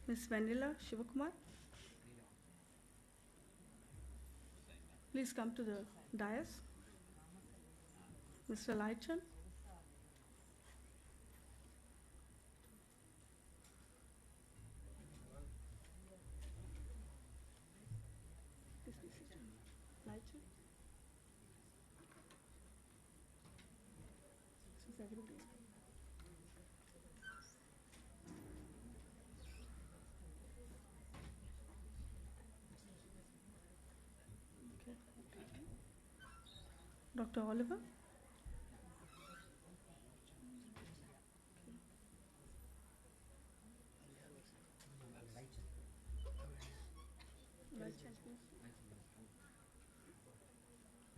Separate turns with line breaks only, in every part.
Ms. Vanilla Shivakumar. Please come to the dais. Mr. Laichan. Laichan. Dr. Oliver.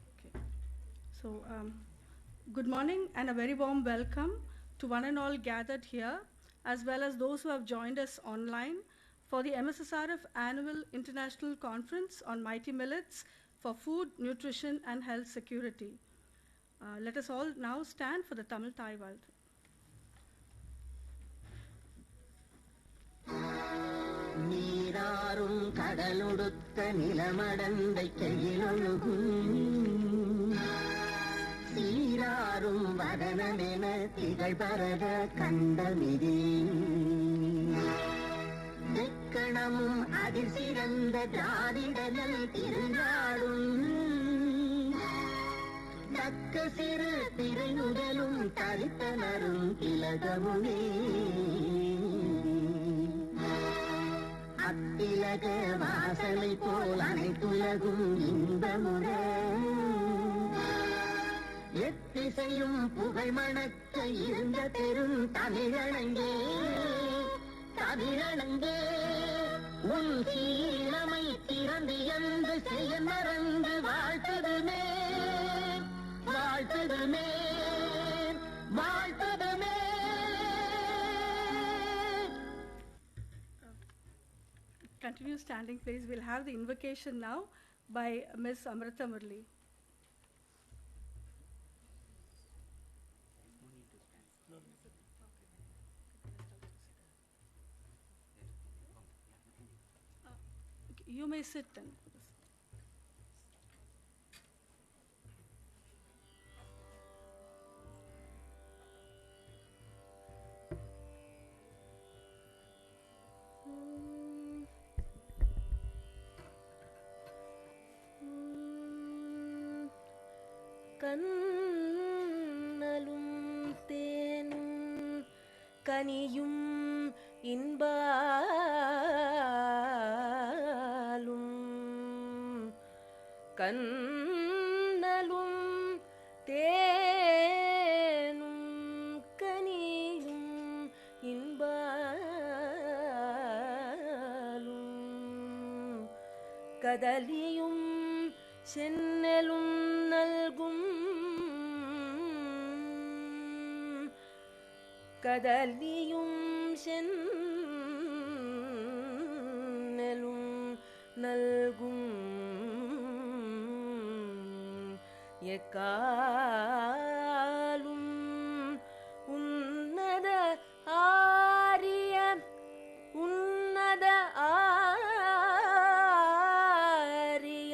Okay. So, good morning and a very warm welcome to one and all gathered here, as well as those who have joined us online for the MSSRF Annual International Conference on Mighty Millets for Food, Nutrition and Health Security. Let us all now stand for the Tamil Thai World.
நீராறும் கடலுடுத்த நிலமடந்தை கையிலொழுகும் சீராறும் வதனமென திகழ்பரத கண்டமிதி தெக்கணமும் அதில் சிறந்த திராவிடனல் திருநாடும் தக்க சிறு திரையுடலும் தரித்தனரும் திலகமுமே அத்திலக வாசலை போல் அனைத்துலகும் இன்பமுற எத்திசையும் புகழ் மணக்க இருந்த பெரும் தமிழனங்கே தமிழனங்கே உன் சீலமை திறந்து என்று செய்ய மறந்து வாழ்த்துதுமே வாழ்த்துதுமே வாழ்த்துதுமே.
Continue standing, please. We'll have the invocation now by Ms. Amrita Murli. You may sit then.
கண்ணலும் தேனும் கனியும் இன்பாலும் கண்ணலும் தேனும் கனியும் இன்பாலும் கதலியும் சென்னலும் நல்கும் கதலியும் சென்னலும் நல்கும் எக்காலும் உன்னத ஆரிய உன்னத ஆரிய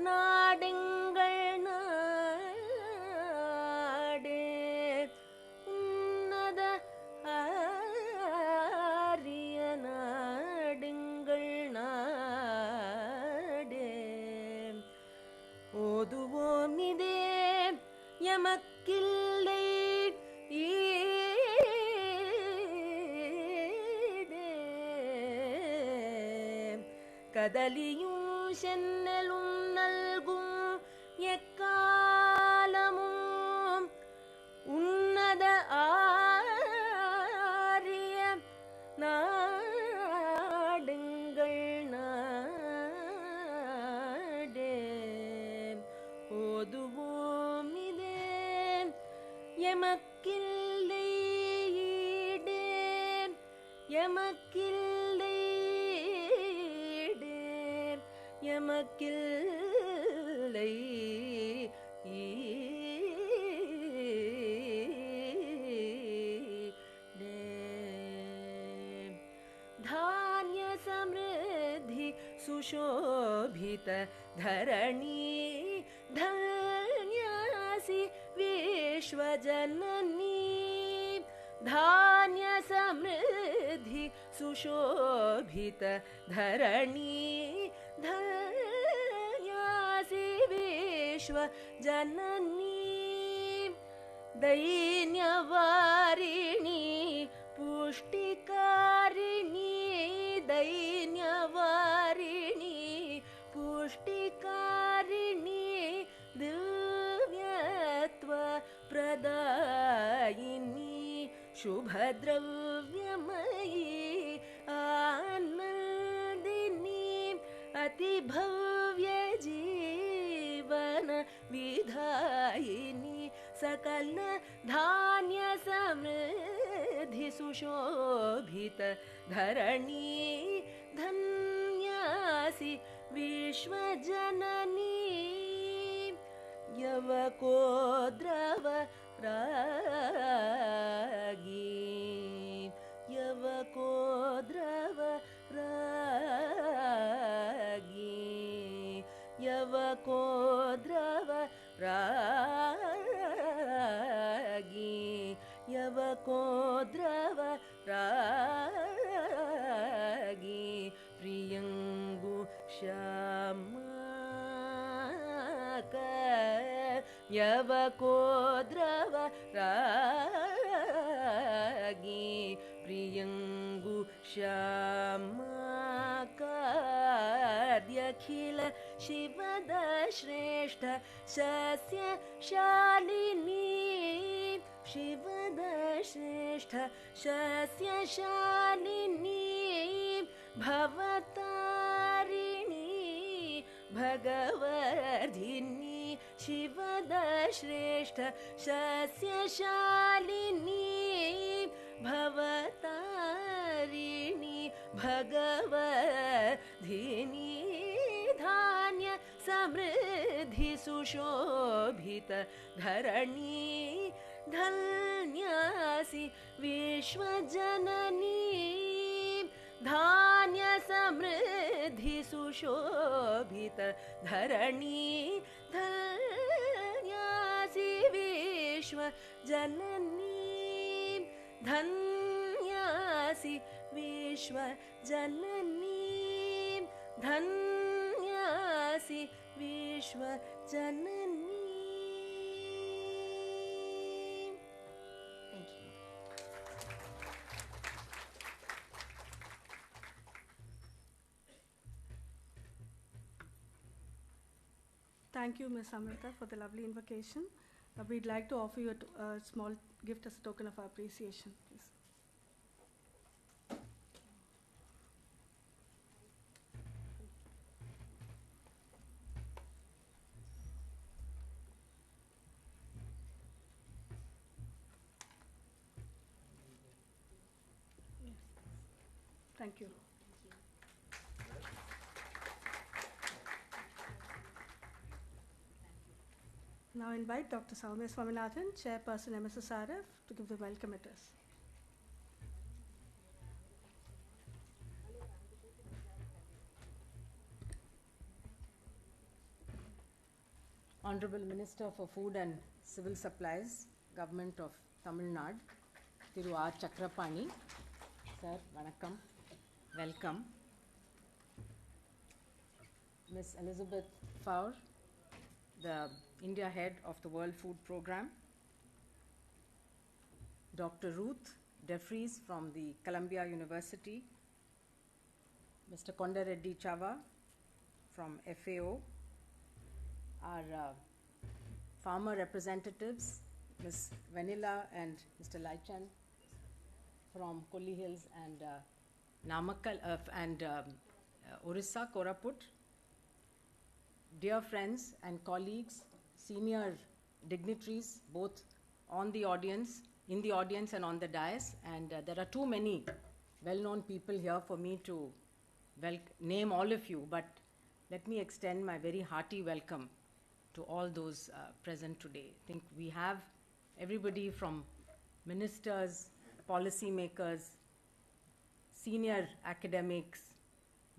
நாடெங்கள் நாடே உன்னத ஆரிய நாடெங்கள் நாடே ஓதுவோம் இதே எமக்கில்லை ஈடே கதலியும் சென்னலும் நல்கும் எக்காலமும் உன்னத ஆரிய நாடுங்கள் நாடே ஓதுவோம் இதே எமக்கில்லை ஈடே எமக்கில்லை ஈடே எமக்கில்லை ஈடே தான समृद्धि सुशोभित धरणी धन्यासि विश्वजननी धान्य समृद्धि सुशोभित धरणी धन्यासि विश्वजननी दैन्यवारिणी पुष्टिकारिणी दैन्यवारिणी पुष्टिकारिणी दिव्यत्व प्रदायिनी शुभद्रव्यमयी आनन्दिनी अतिभव्य जीवन विधायिनी सकल धान्य समृद्धि सुशोभित धरणी धन्यासि विश्वजननी यवको द्रव रागी यवको द्रव रागी यवको द्रव रागी यवको द्रव रागी प्रियंगु श्यामक यवको द्रव रागी प्रियंगु श्यामकाद्यखिल शिवद श्रेष्ठ सस्य शालिनी शिवद श्रेष्ठ सस्य शालिनी भवतारिणी भगवर्धिनी शिवद श्रेष्ठ सस्य शालिनी भवतारिणी भगवर्धिनी धान्य समृद्धि सुशोभित धरणी धन्यासि विश्वजननी धान्य समृद्धि सुशोभित धरणी धन्यासि विश्वजननी धन्यासि विश्वजननी धन्यासि विश्वजननी Thank you.
Thank you, Ms. Amrita, for the lovely invocation. We'd like to offer you a small gift as a token of our appreciation, please. Yes. Thank you. Now invite Dr. Swaminathan, Chairperson MSSRF, to give the welcome address.
Honorable Minister for Food and Civil Supplies, Government of Tamil Nadu, Thiru R. Chakrapani. Sir, vanakkam. Welcome. Ms. Elizabeth Faur, the India head of the World Food Programme. Dr. Ruth DeFries from the Columbia University. Mr. Kondareddy Chava from FAO. Our farmer representatives, Ms. Vanilla and Mr. Laichan from Kolli Hills and Namakkal and Orissa, Koraput. Dear friends and colleagues, senior dignitaries, both on the audience, in the audience and on the dais, and there are too many well-known people here for me to name all of you, but let me extend my very hearty welcome to all those present today. I think we have everybody from ministers, policy makers, senior academics,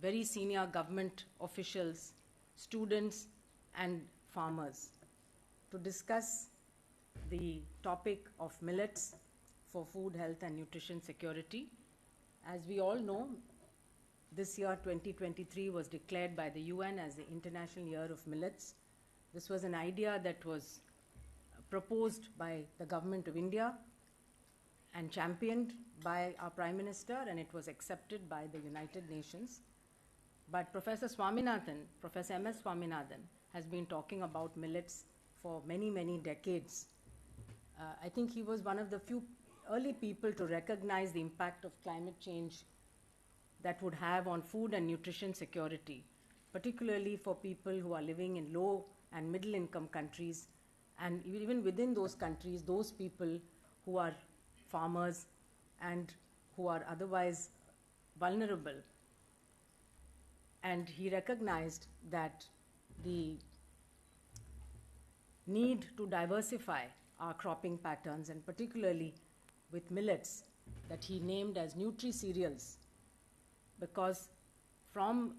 very senior government officials, students, and farmers to discuss the topic of millets for food, health, and nutrition security. As we all know, this year, 2023, was declared by the UN as the International Year of Millets. This was an idea that was proposed by the government of India and championed by our Prime Minister, and it was accepted by the United Nations. But Professor M.S. Swaminathan, has been talking about millets for many, many decades. I think he was one of the few early people to recognize the impact of climate change that would have on food and nutrition security, particularly for people who are living in low and middle income countries, and even within those countries, those people who are farmers and who are otherwise vulnerable. And he recognized that the need to diversify our cropping patterns, and particularly with millets that he named as nutri-cereals, because from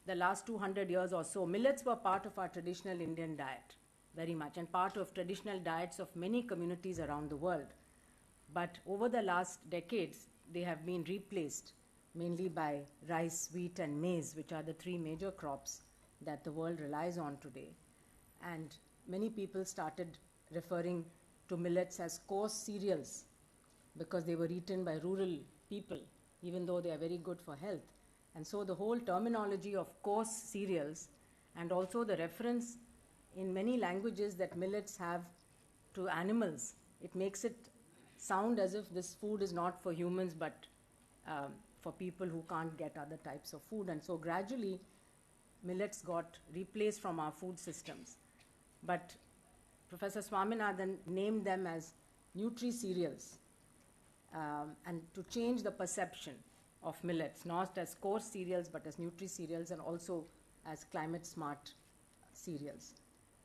the last 200 years or so, millets were part of our traditional Indian diet very much, and part of traditional diets of many communities around the world. But over the last decades, they have been replaced mainly by rice, wheat, and maize, which are the three major crops that the world relies on today. And many people started referring to millets as coarse cereals because they were eaten by rural people, even though they are very good for health. And so the whole terminology of coarse cereals, and also the reference in many languages that millets have to animals, it makes it sound as if this food is not for humans but for people who can't get other types of food. And so gradually millets got replaced from our food systems. But Professor Swaminathan named them as nutri-cereals, and to change the perception of millets, not as coarse cereals but as nutri-cereals, and also as climate-smart cereals.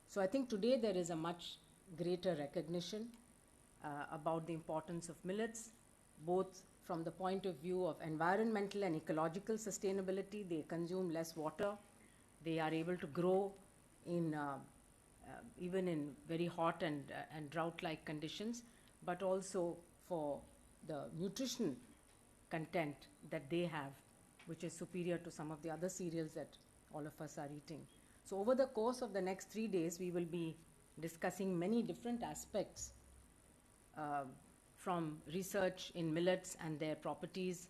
So I think today there is a much greater recognition about the importance of millets, both from the point of view of environmental and ecological sustainability. They consume less water. They are able to grow in even in very hot and drought-like conditions, but also for the nutrition content that they have, which is superior to some of the other cereals that all of us are eating. So over the course of the next 3 days, we will be discussing many different aspects from research in millets and their properties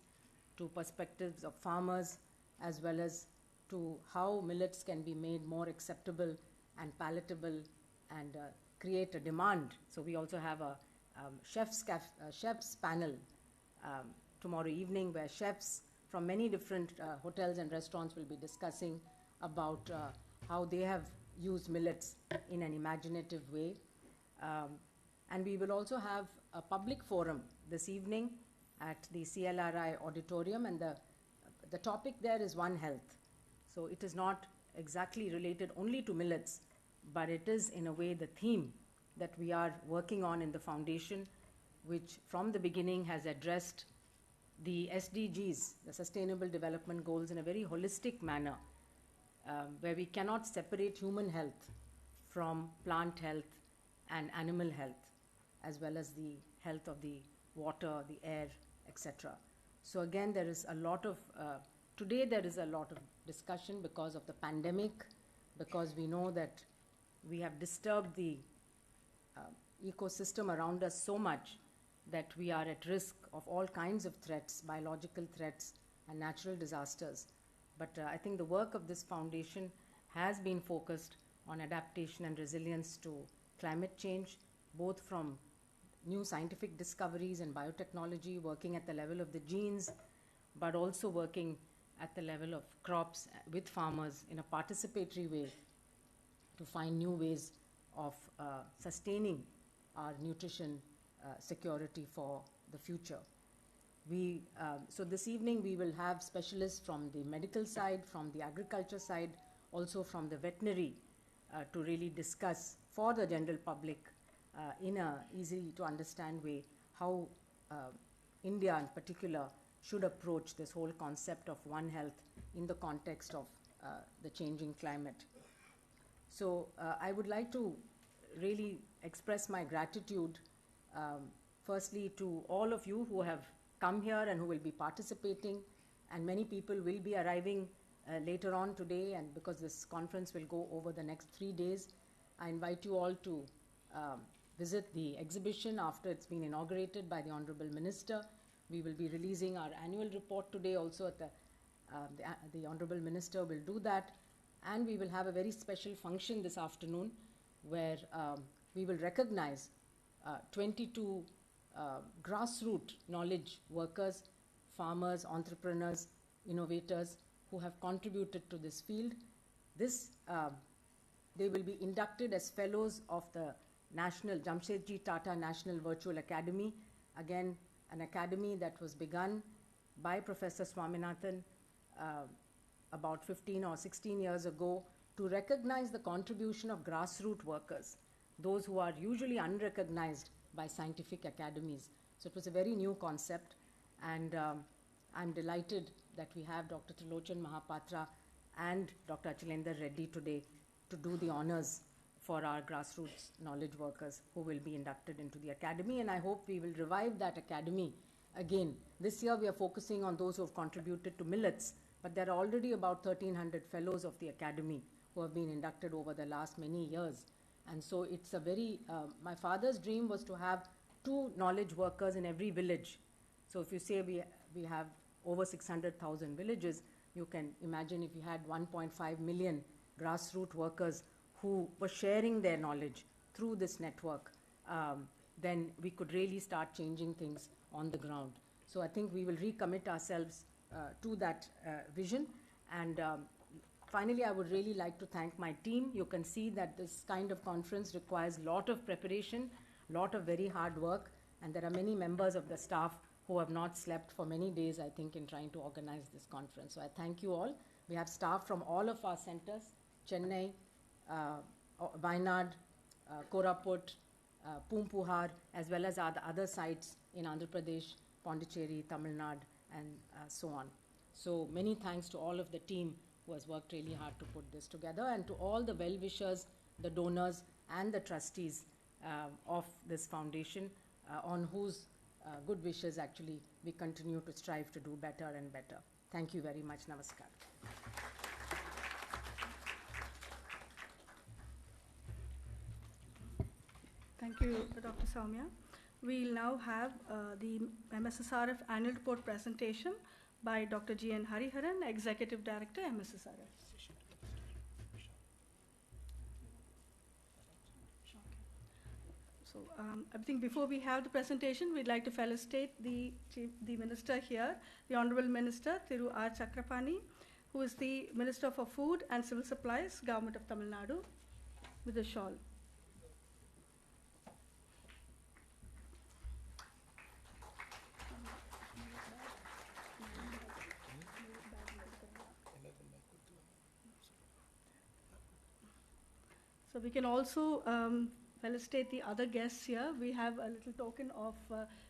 to perspectives of farmers, as well as to how millets can be made more acceptable and palatable and create a demand. So we also have a chef's panel tomorrow evening, where chefs from many different hotels and restaurants will be discussing about how they have used millets in an imaginative way. And we will also have a public forum this evening at the CLRI auditorium, and the topic there is One Health. So it is not exactly related only to millets, but it is in a way the theme that we are working on in the foundation, which from the beginning has addressed the SDGs, the Sustainable Development Goals, in a very holistic manner, where we cannot separate human health from plant health and animal health, as well as the health of the water, the air, etc. So again, there is a lot of, today there is a lot of discussion because of the pandemic, because we know that we have disturbed the ecosystem around us so much that we are at risk of all kinds of threats, biological threats and natural disasters. But I think the work of this foundation has been focused on adaptation and resilience to climate change, both from new scientific discoveries in biotechnology, working at the level of the genes, but also working at the level of crops with farmers in a participatory way to find new ways of sustaining our nutrition security for the future. So this evening we will have specialists from the medical side, from the agriculture side, also from the veterinary, to really discuss for the general public in a easy to understand way how India in particular should approach this whole concept of One Health in the context of the changing climate. So I would like to really express my gratitude, firstly to all of you who have come here and who will be participating, and many people will be arriving later on today, and because this conference will go over the next 3 days, I invite you all to visit the exhibition after it's been inaugurated by the Honorable Minister. We will be releasing our annual report today also at the Honorable Minister will do that, and we will have a very special function this afternoon where we will recognize 22 grassroots knowledge workers, farmers, entrepreneurs, innovators who have contributed to this field. They will be inducted as fellows of the National Jamshedji Tata National Virtual Academy, again an academy that was begun by Professor Swaminathan about 15 or 16 years ago to recognize the contribution of grassroots workers, those who are usually unrecognized by scientific academies. So it was a very new concept, and I'm delighted that we have Dr. Trilochan Mahapatra and Dr. Achilendra Reddy today to do the honors for our grassroots knowledge workers who will be inducted into the academy, and I hope we will revive that academy again. This year we are focusing on those who have contributed to Millets, but there are already about 1,300 fellows of the academy who have been inducted over the last many years. And so it's a very, my father's dream was to have 2 knowledge workers in every village. So if you say we have over 600,000 villages, you can imagine if you had 1.5 million grassroots workers who were sharing their knowledge through this network, then we could really start changing things on the ground. So I think we will recommit ourselves to that vision. And finally, I would really like to thank my team. You can see that this kind of conference requires a lot of preparation, a lot of very hard work, and there are many members of the staff who have not slept for many days, I think, in trying to organize this conference. So I thank you all. We have staff from all of our centers, Chennai, Wayanad, Koraput, Pumpuhar, as well as other sites in Andhra Pradesh, Pondicherry, Tamil Nadu, and so on. So many thanks to all of the team who has worked really hard to put this together, and to all the well-wishers, the donors, and the trustees of this foundation, on whose good wishes actually we continue to strive to do better and better. Thank you very much. Namaskar.
Thank you, Dr. Soumya. We'll now have the MSSRF annual report presentation by Dr. G.N. Hariharan, Executive Director, MSSRF. So I think before we have the presentation, we'd like to felicitate the Minister here, the Honorable Minister, Thiru R. Chakrapani, who is the Minister for Food and Civil Supplies, Government of Tamil Nadu, with a shawl. So we can also felicitate the other guests here. We have a little token of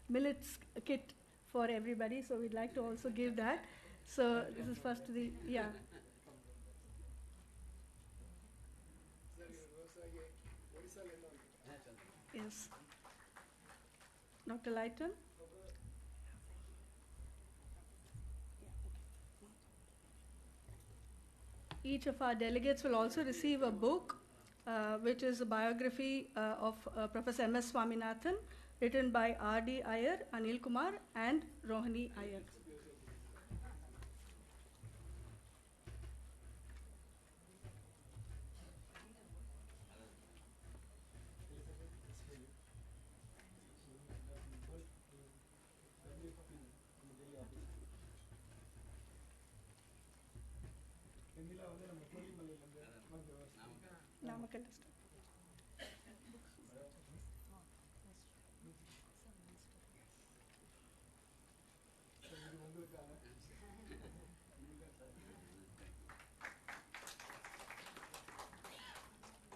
Millets kit for everybody, so we'd like to also give that. So this is first to the, yeah. Yes. Dr. Lighton? Each of our delegates will also receive a book, which is a biography of Professor M.S. Swaminathan, written by R.D. Iyer, Anil Kumar, and Rohini Iyer. Namakkal district.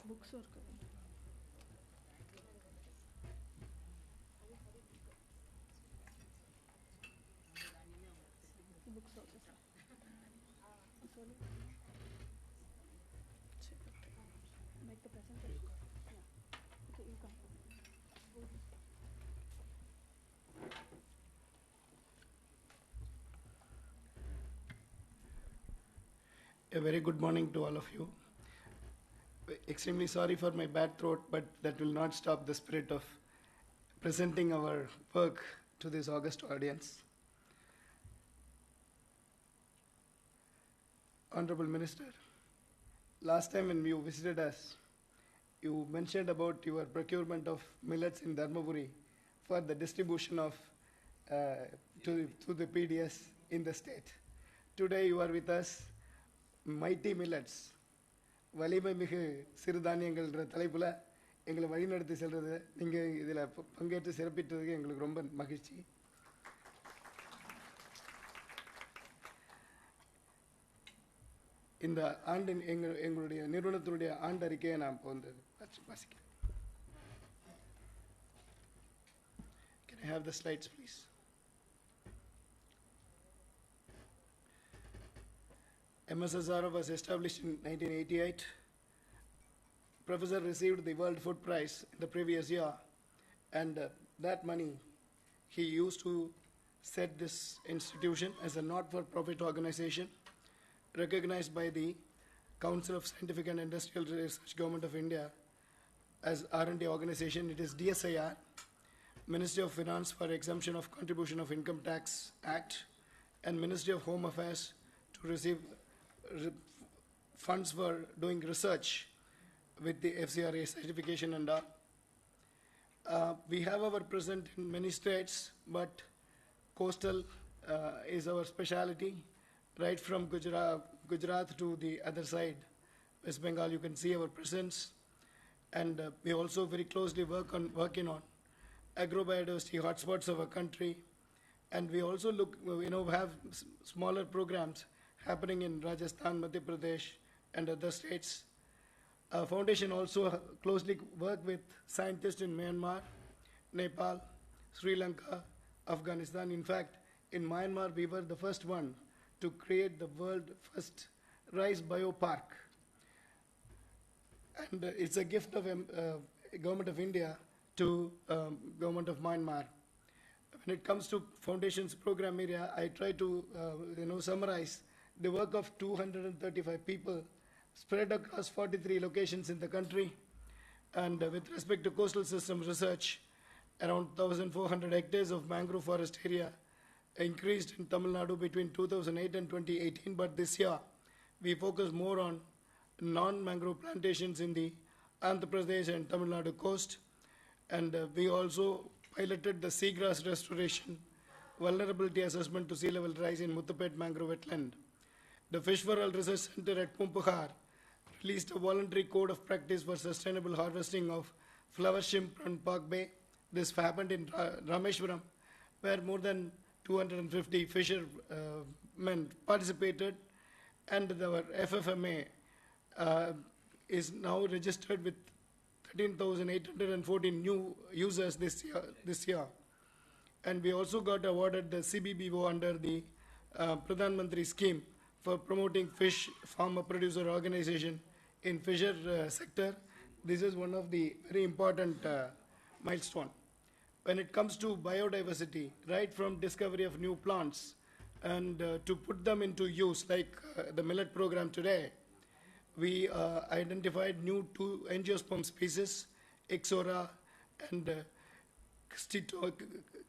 Books or books also, sir. Sorry. Make the presentation. Yeah. Okay, you come.
A very good morning to all of you. Extremely sorry for my bad throat, but that will not stop the spirit of presenting our work to this august audience. Honorable Minister, last time when you visited us, you mentioned about your procurement of millets in Dharmaburi for the distribution of to the PDS in the state. Today you are with us, mighty millets. வலிமை மிகு சிறுதானியங்கள்ன்ற தலைப்பில் எங்களை வழிநடத்தி செல்வது நீங்கள் இதில் பங்கேற்று சிறப்பித்ததுக்கு எங்களுக்கு ரொம்ப மகிழ்ச்சி. இந்த ஆண்டின் எங்களுடைய நிறுவனத்தினுடைய ஆண்டு அறிக்கையை நான் இப்போ வந்து வாசிக்கிறேன். Can I have the slides, please? MSSR was established in 1988. Professor received the World Food Prize in the previous year, and that money he used to set this institution as a not-for-profit organization recognized by the Council of Scientific and Industrial Research, Government of India as R&D organization. It is DSIR, Ministry of Finance for Exemption of Contribution of Income Tax Act, and Ministry of Home Affairs to receive funds for doing research with the FCRA certification and all. We have our presence in many states, but coastal is our specialty. Right from Gujarat to the other side, West Bengal, you can see our presence. And we also very closely working on agrobiodiversity hotspots of our country. And we also have smaller programs happening in Rajasthan, Madhya Pradesh, and other states. Our foundation also closely work with scientists in Myanmar, Nepal, Sri Lanka, Afghanistan. In fact, in Myanmar, we were the first one to create the world's first rice biopark. And it's a gift of Government of India to Government of Myanmar. When it comes to foundation's program area, I try to summarize the work of 235 people spread across 43 locations in the country. And with respect to coastal systems research, around 1,400 hectares of mangrove forest area increased in Tamil Nadu between 2008 and 2018. But this year, we focus more on non-mangrove plantations in the Andhra Pradesh and Tamil Nadu coast. And we also piloted the seagrass restoration, vulnerability assessment to sea level rise in Muthapet mangrove wetland. The Fish for All Research Center at Pumpahar released a voluntary code of practice for sustainable harvesting of flower shrimp on Park Bay. This happened in Rameshwaram, where more than 250 fishermen participated, and our FFMA is now registered with 13,814 new users this year. And we also got awarded the CBBO under the Pradhan Mantri scheme for promoting fish farmer producer organization in fisher sector. This is one of the very important milestone. When it comes to biodiversity, right from discovery of new plants and to put them into use, like the millet program today, we identified new 2 angiosperm species, Ixora and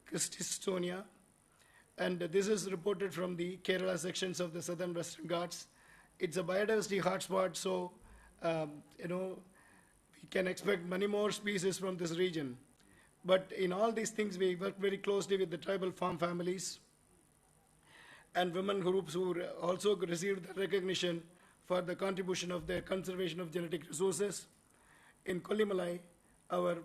Crististonia. And this is reported from the Kerala sections of the Southern Western Ghats. It's a biodiversity hotspot, so we can expect many more species from this region. But in all these things, we work very closely with the tribal farm families and women groups who also received the recognition for the contribution of their conservation of genetic resources. In Kollimalai, our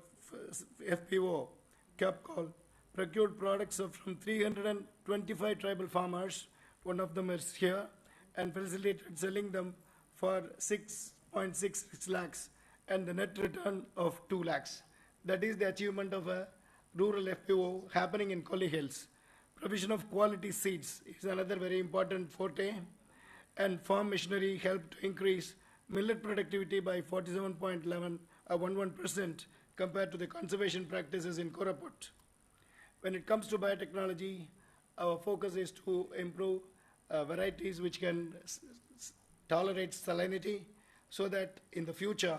FPO, Capcol, procured products from 325 tribal farmers, one of them is here, and facilitated selling them for 6.66 lakhs and the net return of 2 lakhs. That is the achievement of a rural FPO happening in Collie Hills. Provision of quality seeds is another very important forte, and farm machinery helped to increase millet productivity by 47.11% compared to the conservation practices in Koraput. When it comes to biotechnology, our focus is to improve varieties which can tolerate salinity, so that in the future,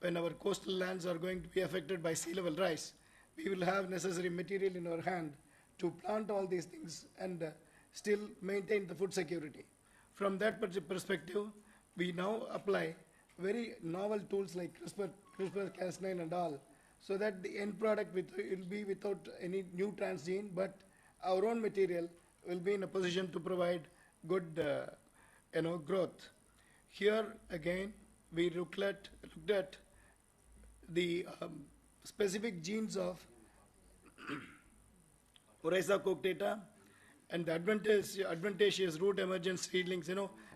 when our coastal lands are going to be affected by sea level rise, we will have necessary material in our hand to plant all these things and still maintain the food security. From that perspective, we now apply very novel tools like CRISPR-Cas9 and all, so that the end product will be without any new transgene, but our own material will be in a position to provide good growth. Here again, we looked at the specific genes of Oryza coctata and the advantageous root emergence seedlings.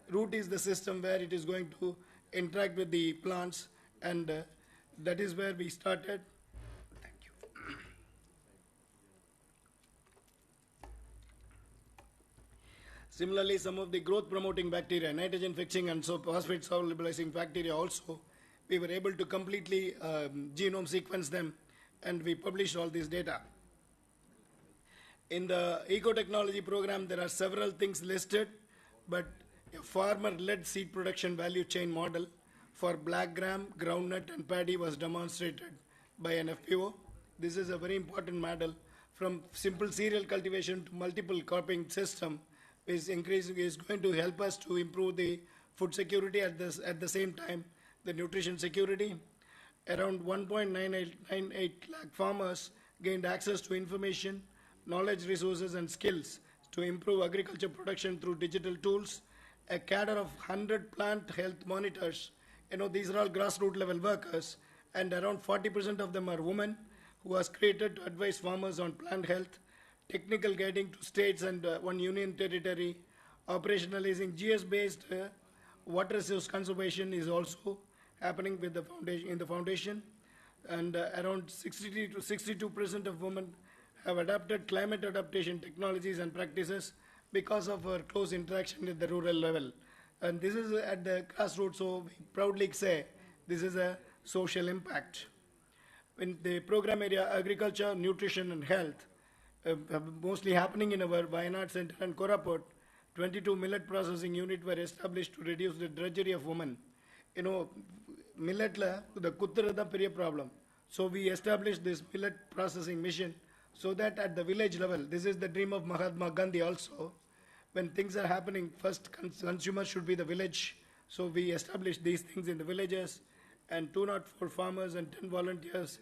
Root is the system where it is going to interact with the plants, and that is where we started. Thank you. Similarly, some of the growth promoting bacteria, nitrogen fixing and phosphate solubilizing bacteria also, we were able to completely genome sequence them, and we published all this data. In the ecotechnology program, there are several things listed, but a farmer-led seed production value chain model for black gram, groundnut, and paddy was demonstrated by an FPO. This is a very important model. From simple cereal cultivation to multiple cropping system is going to help us to improve the food security at the same time the nutrition security. Around 1.98 lakh farmers gained access to information, knowledge, resources, and skills to improve agriculture production through digital tools. A cadre of 100 plant health monitors, these are all grassroots level workers, and around 40% of them are women, who was created to advise farmers on plant health, technical guiding to states and one union territory. Operationalizing GS-based water resource conservation is also happening with the foundation, in the foundation, and around 60 to 62% of women have adopted climate adaptation technologies and practices because of our close interaction at the rural level. And this is at the grassroots, so we proudly say this is a social impact. In the program area, agriculture, nutrition, and health, mostly happening in our Wayanad Center and Koraput, 22 millet processing units were established to reduce the drudgery of women. Millet the kuthra periya problem. So we established this millet processing mission, so that at the village level, this is the dream of Mahatma Gandhi also, when things are happening, first consumer should be the village. So we established these things in the villages, and 204 farmers and 10 volunteers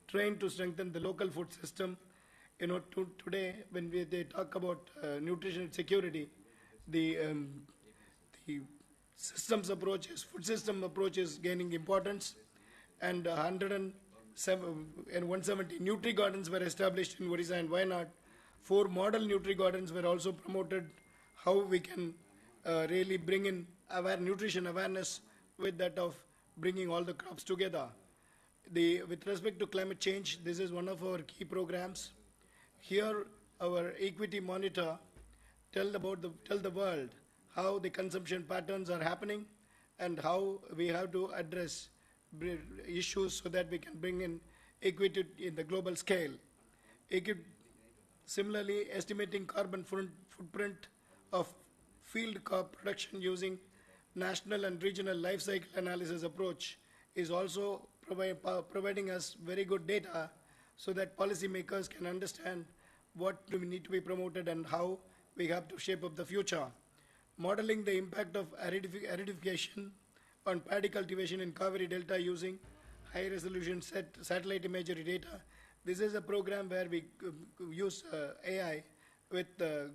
trained to strengthen the local food system. Today, when they talk about nutrition security, the systems approaches, food system approach is gaining importance, and 170 nutri gardens were established in Odisha and Wayanad. 4 model nutri gardens were also promoted. How we can really bring in nutrition awareness with that of bringing all the crops together. With respect to climate change, this is one of our key programs. Here, our equity monitor tell the world how the consumption patterns are happening and how we have to address issues so that we can bring in equity in the global scale. Similarly, estimating carbon footprint of field crop production using national and regional life cycle analysis approach is also providing us very good data, so that policymakers can understand what we need to be promoted and how we have to shape up the future. Modeling the impact of aridification on paddy cultivation in Kaveri Delta using high-resolution satellite imagery data. This is a program where we use AI with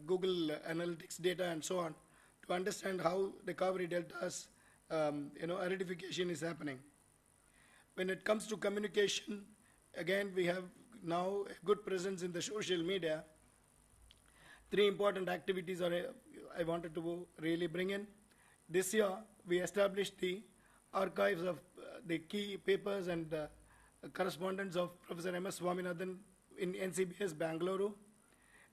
Google Analytics data and so on to understand how the Kaveri Delta's aridification is happening. When it comes to communication, again, we have now a good presence in the social media. 3 important activities I wanted to really bring in. This year, we established the archives of the key papers and correspondence of Professor M.S. Swaminathan in NCBS Bangalore.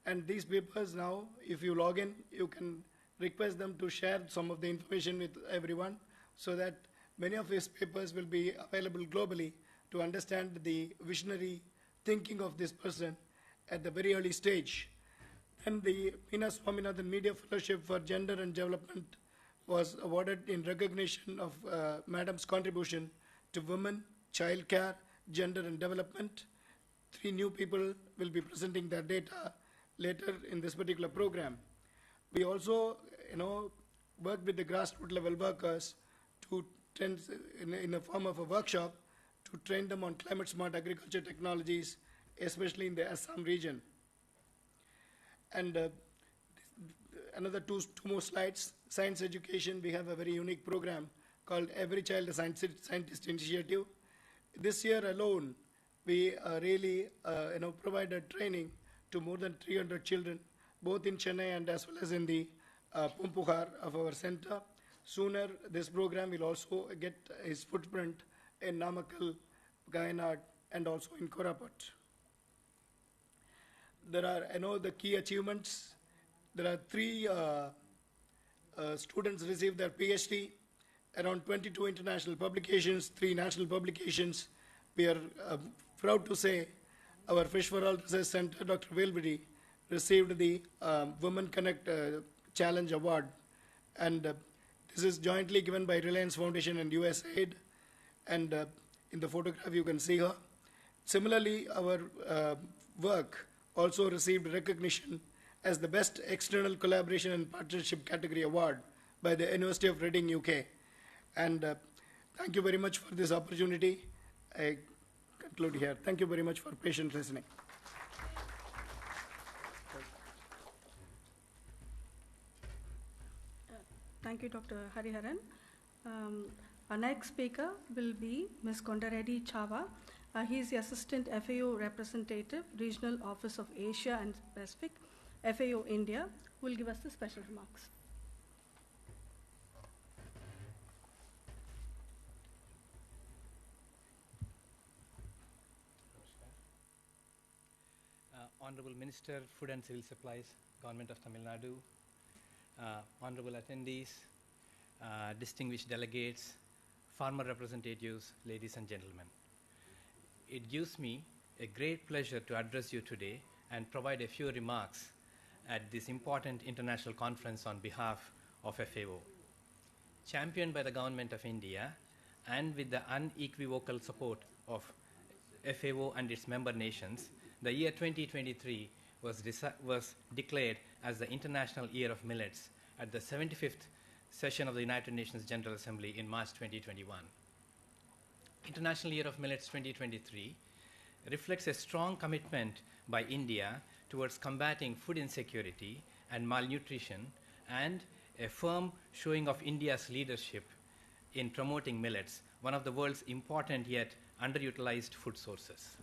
And these papers now, if you log in, you can request them to share some of the information with everyone so that many of his papers will be available globally to understand the visionary thinking of this person at the very early stage. And the Swaminathan Media Fellowship for Gender and Development was awarded in recognition of Madam's contribution to women, childcare, gender and development. 3 new people will be presenting their data later in this particular program. We also, work with the grassroots level workers to train in the form of a workshop to train them on climate smart agriculture technologies, especially in the Assam region. And another two more slides. Science education, we have a very unique program called Every Child a Scientist Initiative. This year alone, we really provided training to more than 300 children, both in Chennai and as well as in the Pumpuhar of our center. Sooner, this program will also get his footprint in Namakkal, Gayanad, and also in Koraput. There are, the key achievements. There are 3 students received their PhD, around 22 international publications, 3 national publications. We are proud to say our Fish for All Research Center, Dr. Velbidi, received the Women Connect Challenge Award. And this is jointly given by Reliance Foundation and USAID. And in the photograph, you can see her. Similarly, our work also received recognition as the Best External Collaboration and Partnership Category Award by the University of Reading, UK. And thank you very much for this opportunity. I conclude here. Thank you very much for patient listening.
Thank you, Dr. Hariharan. Our next speaker will be Ms. Kondareddy Chava. He is the Assistant FAO Representative, Regional Office of Asia and Pacific, FAO India, who will give us the special remarks.
Honorable Minister, Food and Civil Supplies, Government of Tamil Nadu, honorable attendees, distinguished delegates, farmer representatives, ladies and gentlemen. It gives me a great pleasure to address you today and provide a few remarks at this important international conference on behalf of FAO. Championed by the Government of India and with the unequivocal support of FAO and its member nations, the year 2023 was declared as the International Year of Millets at the 75th session of the United Nations General Assembly in March 2021. International Year of Millets 2023 reflects a strong commitment by India towards combating food insecurity and malnutrition, and a firm showing of India's leadership in promoting millets, one of the world's important yet underutilized food sources.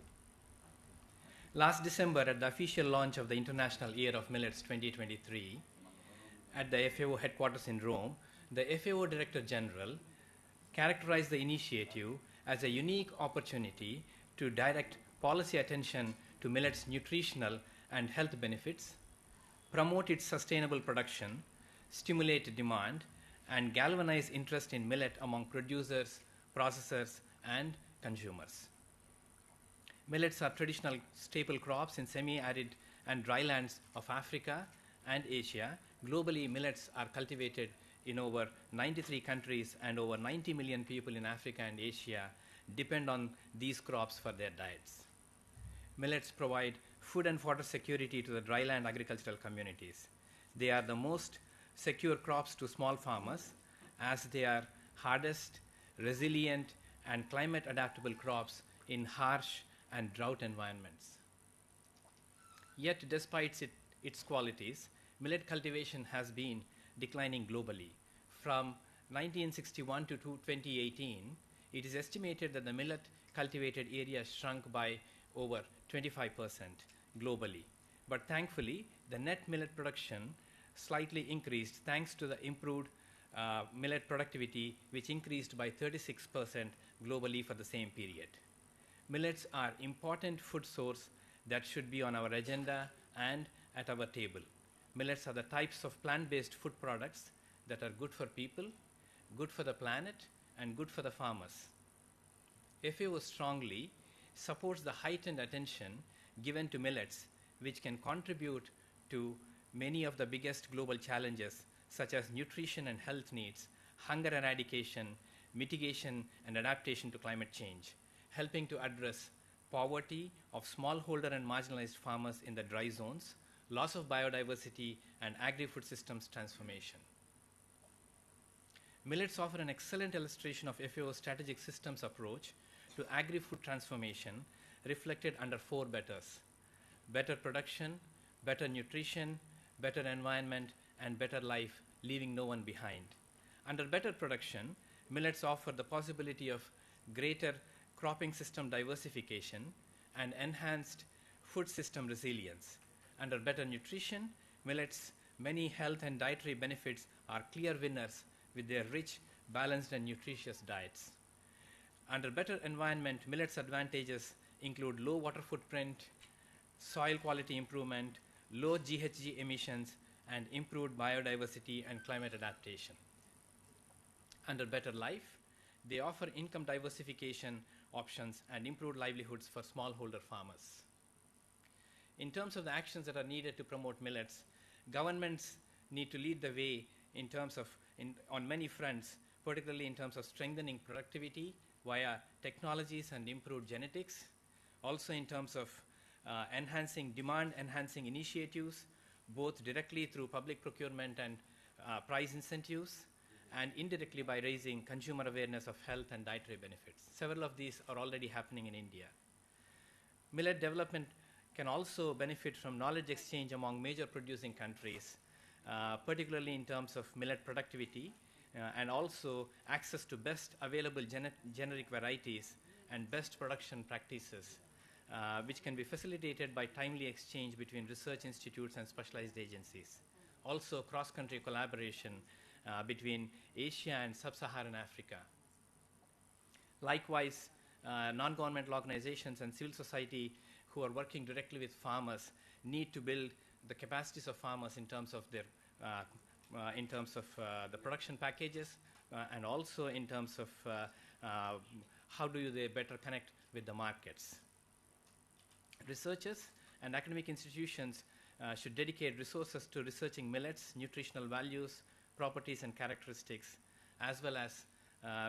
Last December, at the official launch of the International Year of Millets 2023 at the FAO headquarters in Rome, the FAO Director General characterized the initiative as a unique opportunity to direct policy attention to millets' nutritional and health benefits, promote its sustainable production, stimulate demand, and galvanize interest in millet among producers, processors, and consumers. Millets are traditional staple crops in semi-arid and dry lands of Africa and Asia. Globally, millets are cultivated in over 93 countries, and over 90 million people in Africa and Asia depend on these crops for their diets. Millets provide food and water security to the dryland agricultural communities. They are the most secure crops to small farmers, as they are hardest, resilient, and climate-adaptable crops in harsh and drought environments. Yet, despite its qualities, millet cultivation has been declining globally. From 1961 to 2018, it is estimated that the millet cultivated area shrunk by over 25% globally. But thankfully, the net millet production slightly increased thanks to the improved millet productivity, which increased by 36% globally for the same period. Millets are important food source that should be on our agenda and at our table. Millets are the types of plant-based food products that are good for people, good for the planet, and good for the farmers. FAO strongly supports the heightened attention given to millets, which can contribute to many of the biggest global challenges, such as nutrition and health needs, hunger eradication, mitigation and adaptation to climate change, helping to address poverty of smallholder and marginalized farmers in the dry zones, loss of biodiversity, and agri-food systems transformation. Millets offer an excellent illustration of FAO's strategic systems approach to agri-food transformation, reflected under 4 betters: better production, better nutrition, better environment, and better life, leaving no one behind. Under better production, millets offer the possibility of greater cropping system diversification and enhanced food system resilience. Under better nutrition, millets' many health and dietary benefits are clear winners with their rich, balanced, and nutritious diets. Under better environment, millets' advantages include low water footprint, soil quality improvement, low GHG emissions, and improved biodiversity and climate adaptation. Under better life, they offer income diversification options and improved livelihoods for smallholder farmers. In terms of the actions that are needed to promote millets, governments need to lead the way in terms of, on many fronts, particularly in terms of strengthening productivity via technologies and improved genetics, also in terms of enhancing demand-enhancing initiatives, both directly through public procurement and price incentives, and indirectly by raising consumer awareness of health and dietary benefits. Several of these are already happening in India. Millet development can also benefit from knowledge exchange among major producing countries, particularly in terms of millet productivity, and also access to best available generic varieties and best production practices, which can be facilitated by timely exchange between research institutes and specialized agencies. Also, cross-country collaboration between Asia and sub-Saharan Africa. Likewise, non-governmental organizations and civil society who are working directly with farmers need to build the capacities of farmers in terms of their the production packages, and also in terms of how do they better connect with the markets. Researchers and academic institutions should dedicate resources to researching millets, nutritional values, properties and characteristics, as well as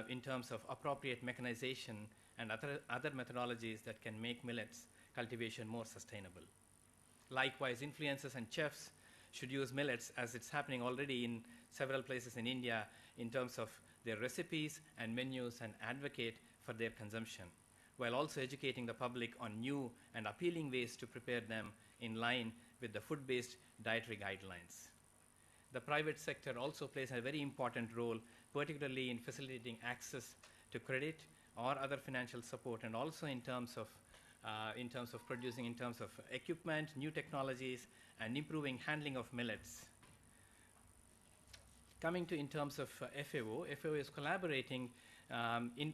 in terms of appropriate mechanization and other methodologies that can make millets cultivation more sustainable. Likewise, influencers and chefs should use millets, as it's happening already in several places in India, in terms of their recipes and menus, and advocate for their consumption, while also educating the public on new and appealing ways to prepare them in line with the food-based dietary guidelines. The private sector also plays a very important role, particularly in facilitating access to credit or other financial support, and also in terms of producing, in terms of equipment, new technologies, and improving handling of millets. Coming to in terms of FAO is collaborating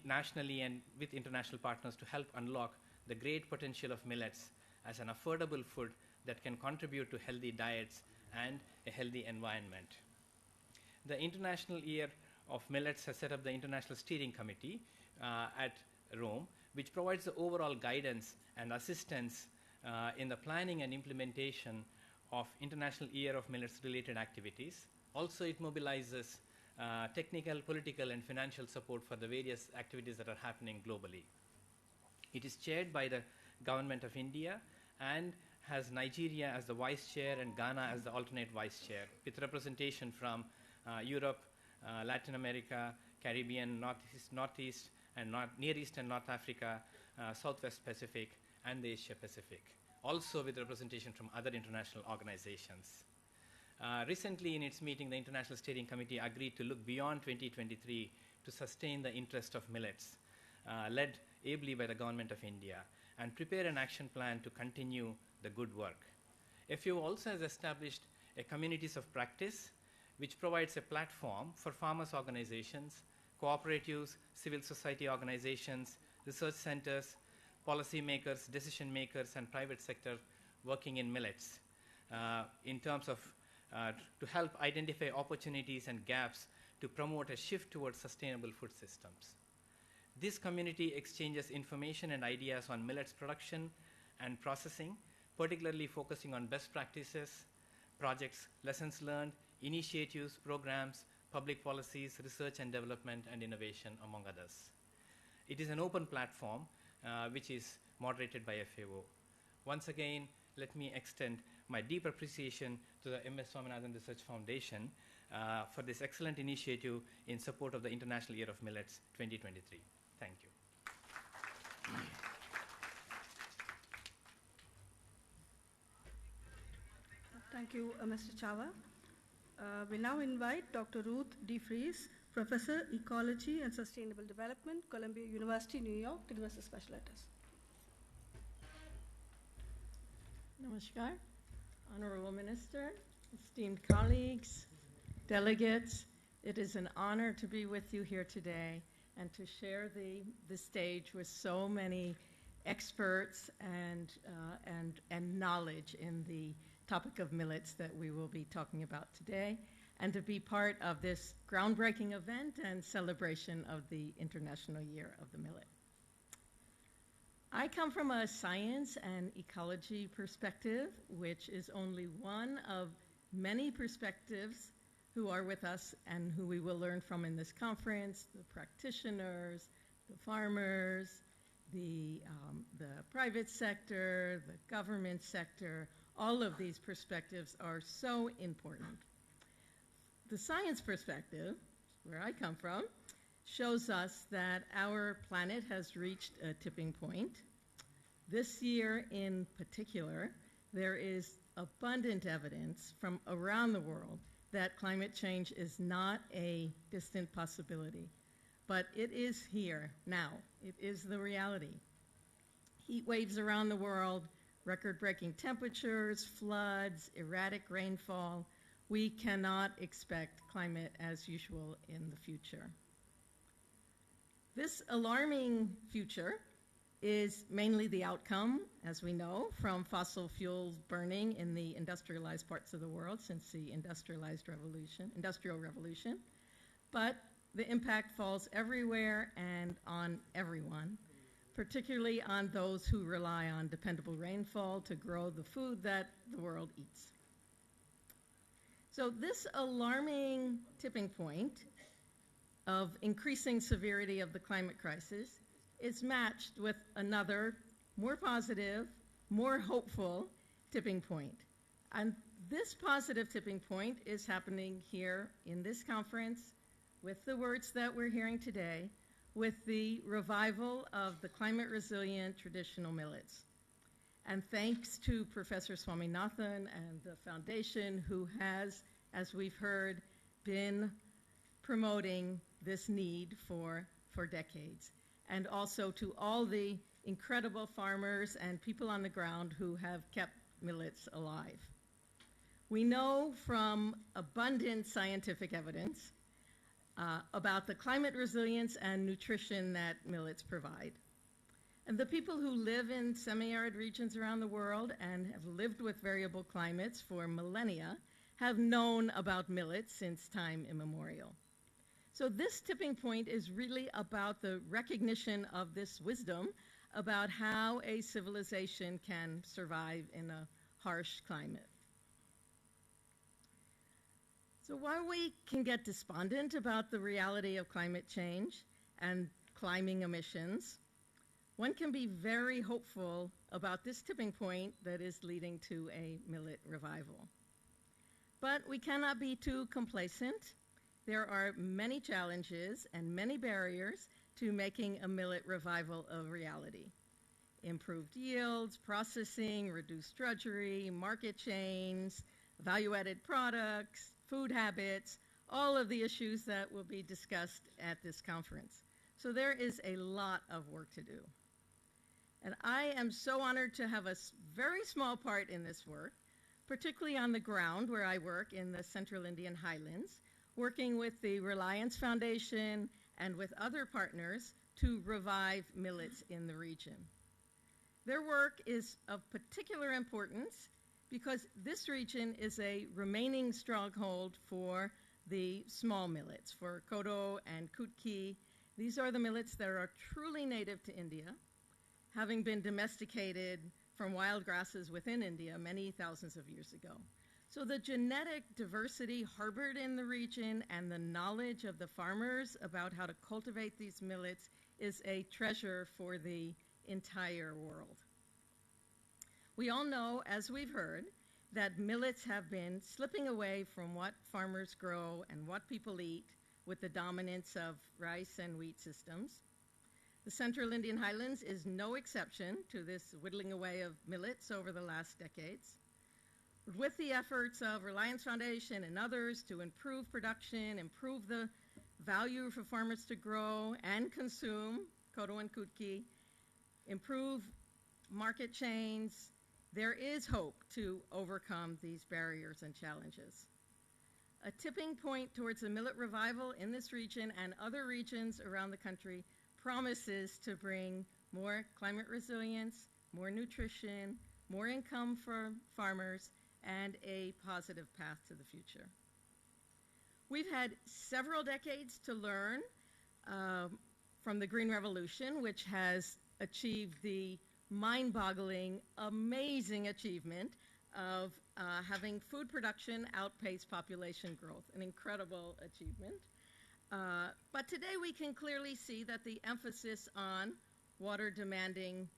nationally and with international partners to help unlock the great potential of millets as an affordable food that can contribute to healthy diets and a healthy environment. The International Year of Millets has set up the International Steering Committee at Rome, which provides the overall guidance and assistance in the planning and implementation of International Year of Millets related activities. Also, it mobilizes technical, political, and financial support for the various activities that are happening globally. It is chaired by the Government of India and has Nigeria as the vice chair and Ghana as the alternate vice chair, with representation from Europe, Latin America, Caribbean, Northeast, and Near East and North Africa, Southwest Pacific, and the Asia Pacific. Also with representation from other international organizations. Recently in its meeting, the International Steering Committee agreed to look beyond 2023 to sustain the interest of millets, led ably by the Government of India, and prepare an action plan to continue the good work. FAO also has established a communities of practice, which provides a platform for farmers' organizations, cooperatives, civil society organizations, research centers, policy makers, decision makers, and private sector working in millets in terms of to help identify opportunities and gaps to promote a shift towards sustainable food systems. This community exchanges information and ideas on millets production and processing, particularly focusing on best practices, projects, lessons learned, initiatives, programs, public policies, research and development, and innovation, among others. It is an open platform which is moderated by FAO. Once again, let me extend my deep appreciation to the MS Swaminathan Research Foundation for this excellent initiative in support of the International Year of Millets 2023. Thank you.
Thank you, Mr. Chava. We now invite Dr. Ruth D. Fries, Professor, Ecology and Sustainable Development, Columbia University, New York, to give us a special address.
Namaskar, Honorable Minister, esteemed colleagues, delegates. It is an honor to be with you here today and to share the stage with so many experts and knowledge in the topic of millets that we will be talking about today, and to be part of this groundbreaking event and celebration of the International Year of the Millet. I come from a science and ecology perspective, which is only one of many perspectives who are with us and who we will learn from in this conference: the practitioners, the farmers, the private sector, the government sector. All of these perspectives are so important. The science perspective, where I come from, shows us that our planet has reached a tipping point. This year in particular, there is abundant evidence from around the world that climate change is not a distant possibility, but it is here now. It is the reality. Heat waves around the world, record-breaking temperatures, floods, erratic rainfall. We cannot expect climate as usual in the future. This alarming future is mainly the outcome, as we know, from fossil fuels burning in the industrialized parts of the world since the industrial revolution. But the impact falls everywhere and on everyone, particularly on those who rely on dependable rainfall to grow the food that the world eats. So this alarming tipping point of increasing severity of the climate crisis is matched with another, more positive, more hopeful tipping point. And this positive tipping point is happening here in this conference with the words that we're hearing today, with the revival of the climate-resilient traditional millets. And thanks to Professor Swaminathan and the foundation, who has, as we've heard, been promoting this need for decades. And also to all the incredible farmers and people on the ground who have kept millets alive. We know from abundant scientific evidence about the climate resilience and nutrition that millets provide. And the people who live in semi-arid regions around the world and have lived with variable climates for millennia have known about millets since time immemorial. So this tipping point is really about the recognition of this wisdom about how a civilization can survive in a harsh climate. So while we can get despondent about the reality of climate change and climbing emissions, one can be very hopeful about this tipping point that is leading to a millet revival. But we cannot be too complacent. There are many challenges and many barriers to making a millet revival a reality. Improved yields, processing, reduced drudgery, market chains, value-added products, food habits, all of the issues that will be discussed at this conference. So there is a lot of work to do. And I am so honored to have a very small part in this work, particularly on the ground where I work in the Central Indian Highlands, working with the Reliance Foundation and with other partners to revive millets in the region. Their work is of particular importance because this region is a remaining stronghold for the small millets, for kodo and kutki. These are the millets that are truly native to India, having been domesticated from wild grasses within India many thousands of years ago. So the genetic diversity harbored in the region and the knowledge of the farmers about how to cultivate these millets is a treasure for the entire world. We all know, as we've heard, that millets have been slipping away from what farmers grow and what people eat with the dominance of rice and wheat systems. The Central Indian Highlands is no exception to this whittling away of millets over the last decades. With the efforts of Reliance Foundation and others to improve production, improve the value for farmers to grow and consume kodo and kutki, improve market chains, there is hope to overcome these barriers and challenges. A tipping point towards a millet revival in this region and other regions around the country promises to bring more climate resilience, more nutrition, more income for farmers, and a positive path to the future. We've had several decades to learn from the Green Revolution, which has achieved the mind-boggling, amazing achievement of having food production outpace population growth, an incredible achievement. But today we can clearly see that the emphasis on water-demanding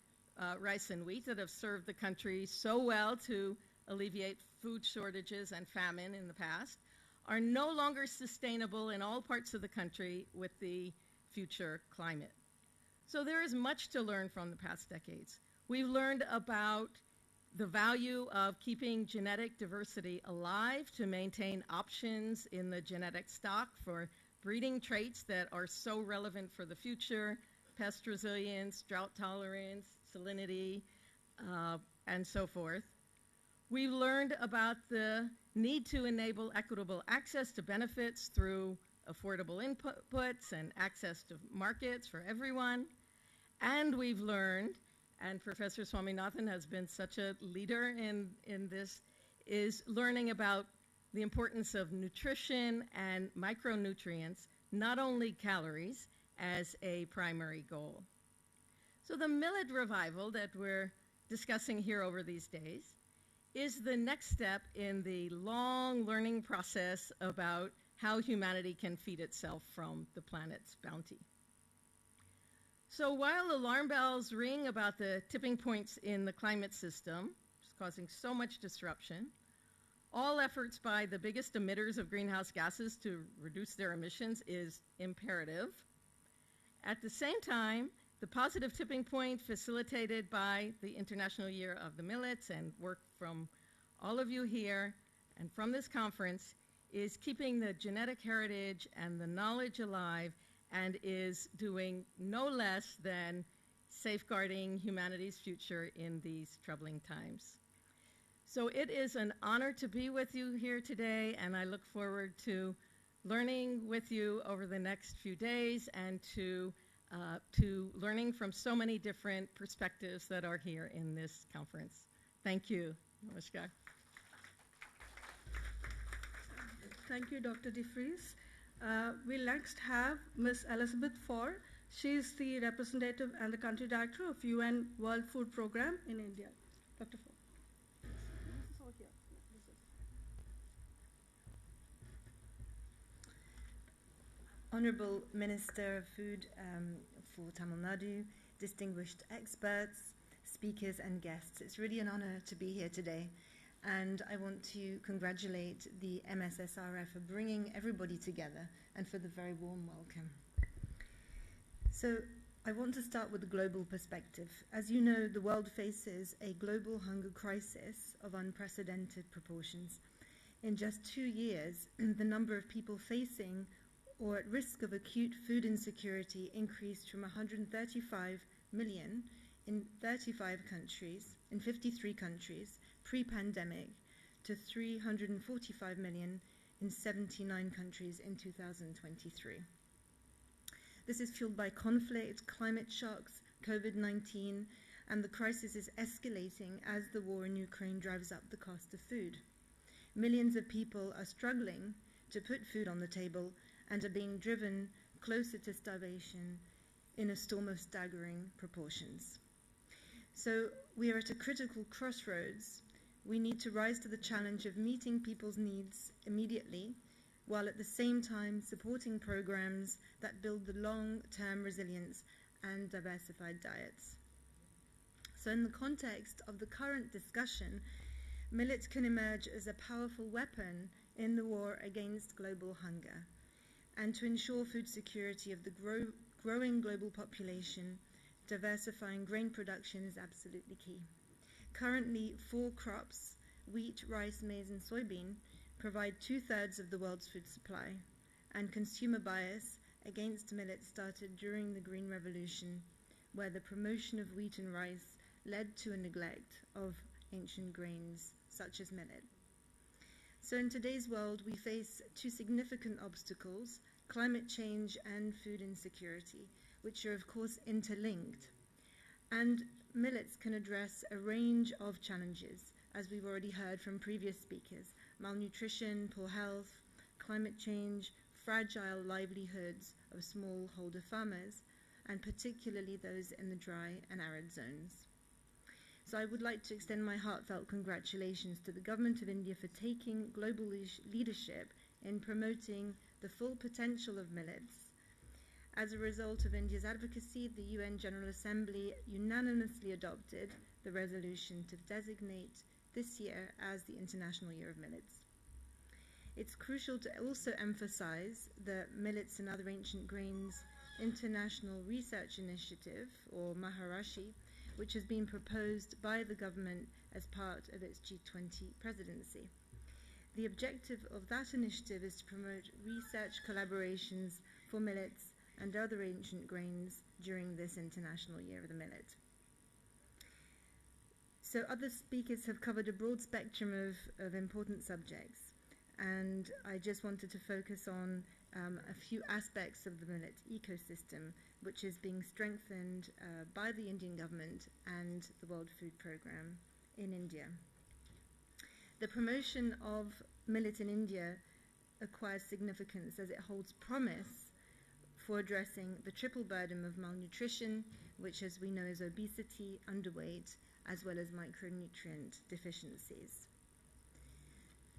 rice and wheat that have served the country so well to alleviate food shortages and famine in the past are no longer sustainable in all parts of the country with the future climate. So there is much to learn from the past decades. We've learned about the value of keeping genetic diversity alive to maintain options in the genetic stock for breeding traits that are so relevant for the future, pest resilience, drought tolerance, salinity, and so forth. We've learned about the need to enable equitable access to benefits through affordable inputs and access to markets for everyone. And we've learned, and Professor Swaminathan has been such a leader in this, is learning about the importance of nutrition and micronutrients, not only calories, as a primary goal. So the millet revival that we're discussing here over these days is the next step in the long learning process about how humanity can feed itself from the planet's bounty. So while alarm bells ring about the tipping points in the climate system, which is causing so much disruption, all efforts by the biggest emitters of greenhouse gases to reduce their emissions is imperative. At the same time, the positive tipping point facilitated by the International Year of the Millets and work from all of you here and from this conference is keeping the genetic heritage and the knowledge alive and is doing no less than safeguarding humanity's future in these troubling times. So it is an honor to be with you here today, and I look forward to learning with you over the next few days and to learning from so many different perspectives that are here in this conference. Thank you. Namaskar.
Thank you, Dr. DeFries. We'll next have Ms. Elizabeth Faure. She's the representative and the country director of UN World Food Program in India. Dr. Faure.
Honorable Minister of Food for Tamil Nadu, distinguished experts, speakers and guests, it's really an honor to be here today. And I want to congratulate the MSSRF for bringing everybody together and for the very warm welcome. So I want to start with the global perspective. As you know, the world faces a global hunger crisis of unprecedented proportions. In just 2 years, the number of people facing or at risk of acute food insecurity increased from 135 million in 35 countries, in 53 countries, pre-pandemic, to 345 million in 79 countries in 2023. This is fueled by conflict, climate shocks, COVID-19, and the crisis is escalating as the war in Ukraine drives up the cost of food. Millions of people are struggling to put food on the table and are being driven closer to starvation in a storm of staggering proportions. So we are at a critical crossroads. We need to rise to the challenge of meeting people's needs immediately, while at the same time supporting programs that build the long-term resilience and diversified diets. So in the context of the current discussion, millets can emerge as a powerful weapon in the war against global hunger. And to ensure food security of the growing global population, diversifying grain production is absolutely key. Currently, 4 crops, wheat, rice, maize, and soybean, provide 2/3 of the world's food supply, and consumer bias against millets started during the Green Revolution, where the promotion of wheat and rice led to a neglect of ancient grains such as millet. So in today's world, we face 2 significant obstacles: climate change and food insecurity, which are of course interlinked. And millets can address a range of challenges, as we've already heard from previous speakers: malnutrition, poor health, climate change, fragile livelihoods of smallholder farmers, and particularly those in the dry and arid zones. So I would like to extend my heartfelt congratulations to the Government of India for taking global leadership in promoting the full potential of millets. As a result of India's advocacy, the UN General Assembly unanimously adopted the resolution to designate this year as the International Year of Millets. It's crucial to also emphasize the Millets and Other Ancient Grains International Research Initiative, or Maharashi, which has been proposed by the government as part of its G20 presidency. The objective of that initiative is to promote research collaborations for millets and other ancient grains during this International Year of the Millet. So other speakers have covered a broad spectrum of important subjects, and I just wanted to focus on a few aspects of the millet ecosystem, which is being strengthened by the Indian government and the World Food Programme in India. The promotion of millet in India acquires significance as it holds promise for addressing the triple burden of malnutrition, which, as we know, is obesity, underweight, as well as micronutrient deficiencies.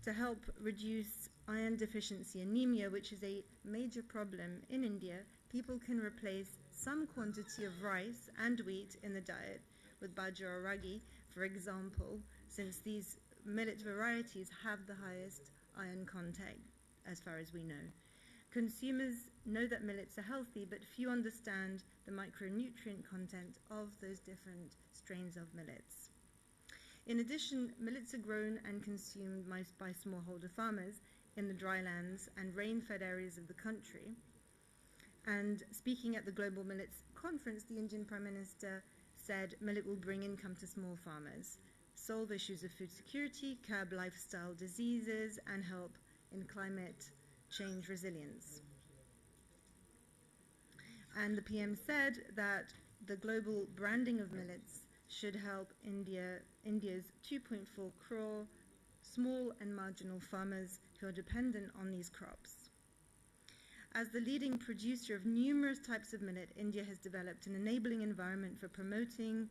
To help reduce iron deficiency anemia, which is a major problem in India, people can replace some quantity of rice and wheat in the diet with bajra or ragi, for example, since these millet varieties have the highest iron content, as far as we know. Consumers know that millets are healthy, but few understand the micronutrient content of those different strains of millets. In addition, millets are grown and consumed by smallholder farmers in the drylands and rain-fed areas of the country. And speaking at the Global Millets Conference, the Indian Prime Minister said millet will bring income to small farmers, solve issues of food security, curb lifestyle diseases, and help in climate change resilience. And the PM said that the global branding of millets should help India's 2.4 crore small and marginal farmers who are dependent on these crops. As the leading producer of numerous types of millet, India has developed an enabling environment for promoting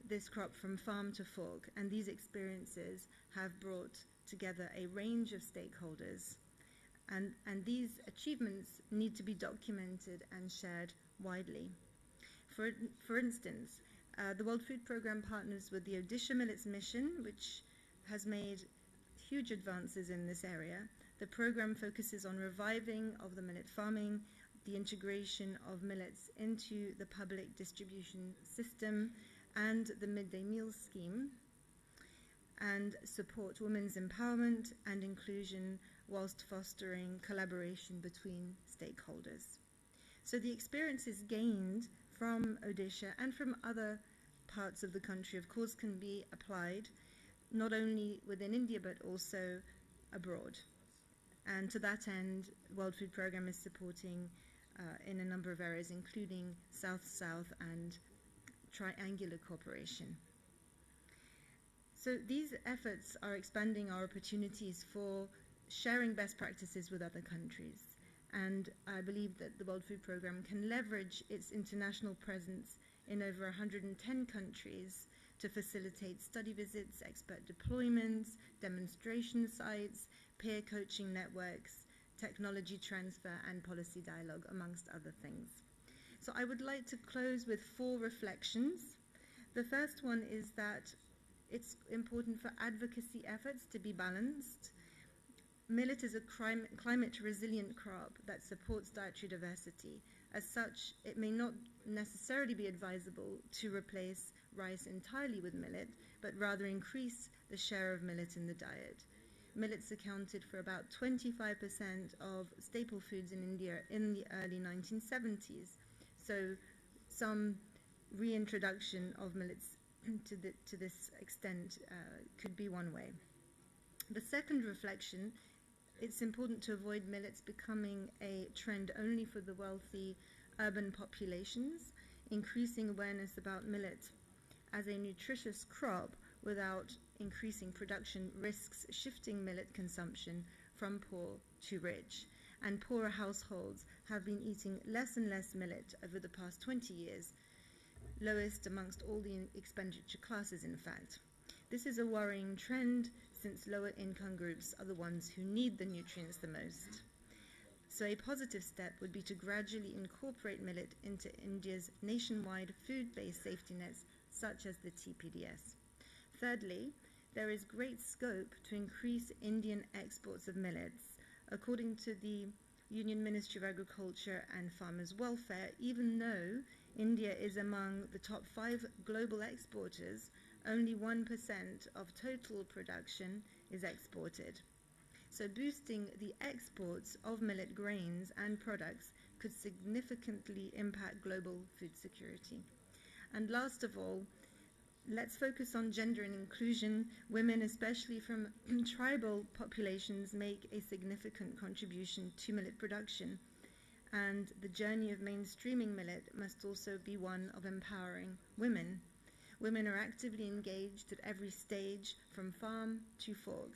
this crop from farm to fork, and these experiences have brought together a range of stakeholders. And these achievements need to be documented and shared widely. For instance, the World Food Programme partners with the Odisha Millets Mission, which has made huge advances in this area. The program focuses on reviving of the millet farming, the integration of millets into the public distribution system and the midday meal scheme, and support women's empowerment and inclusion whilst fostering collaboration between stakeholders. So the experiences gained from Odisha and from other parts of the country, of course, can be applied not only within India but also abroad. And to that end, the World Food Programme is supporting in a number of areas, including South-South and triangular cooperation. So these efforts are expanding our opportunities for sharing best practices with other countries. And I believe that the World Food Programme can leverage its international presence in over 110 countries to facilitate study visits, expert deployments, demonstration sites, peer coaching networks, technology transfer, and policy dialogue, amongst other things. So I would like to close with 4 reflections. The first one is that it's important for advocacy efforts to be balanced. Millet is a climate-resilient crop that supports dietary diversity. As such, it may not necessarily be advisable to replace rice entirely with millet, but rather increase the share of millet in the diet. Millets accounted for about 25% of staple foods in India in the early 1970s. So some reintroduction of millets to this extent could be one way. The second reflection, it's important to avoid millets becoming a trend only for the wealthy urban populations. Increasing awareness about millet as a nutritious crop without increasing production risks shifting millet consumption from poor to rich. And poorer households have been eating less and less millet over the past 20 years, lowest amongst all the expenditure classes, in fact. This is a worrying trend since lower income groups are the ones who need the nutrients the most. So a positive step would be to gradually incorporate millet into India's nationwide food-based safety nets, such as the TPDS. Thirdly, there is great scope to increase Indian exports of millets. According to the Union Ministry of Agriculture and Farmers' Welfare, even though India is among the top 5 global exporters, only 1% of total production is exported. So boosting the exports of millet grains and products could significantly impact global food security. And last of all, let's focus on gender and inclusion. Women, especially from tribal populations, make a significant contribution to millet production. And the journey of mainstreaming millet must also be one of empowering women. Women are actively engaged at every stage, from farm to fork.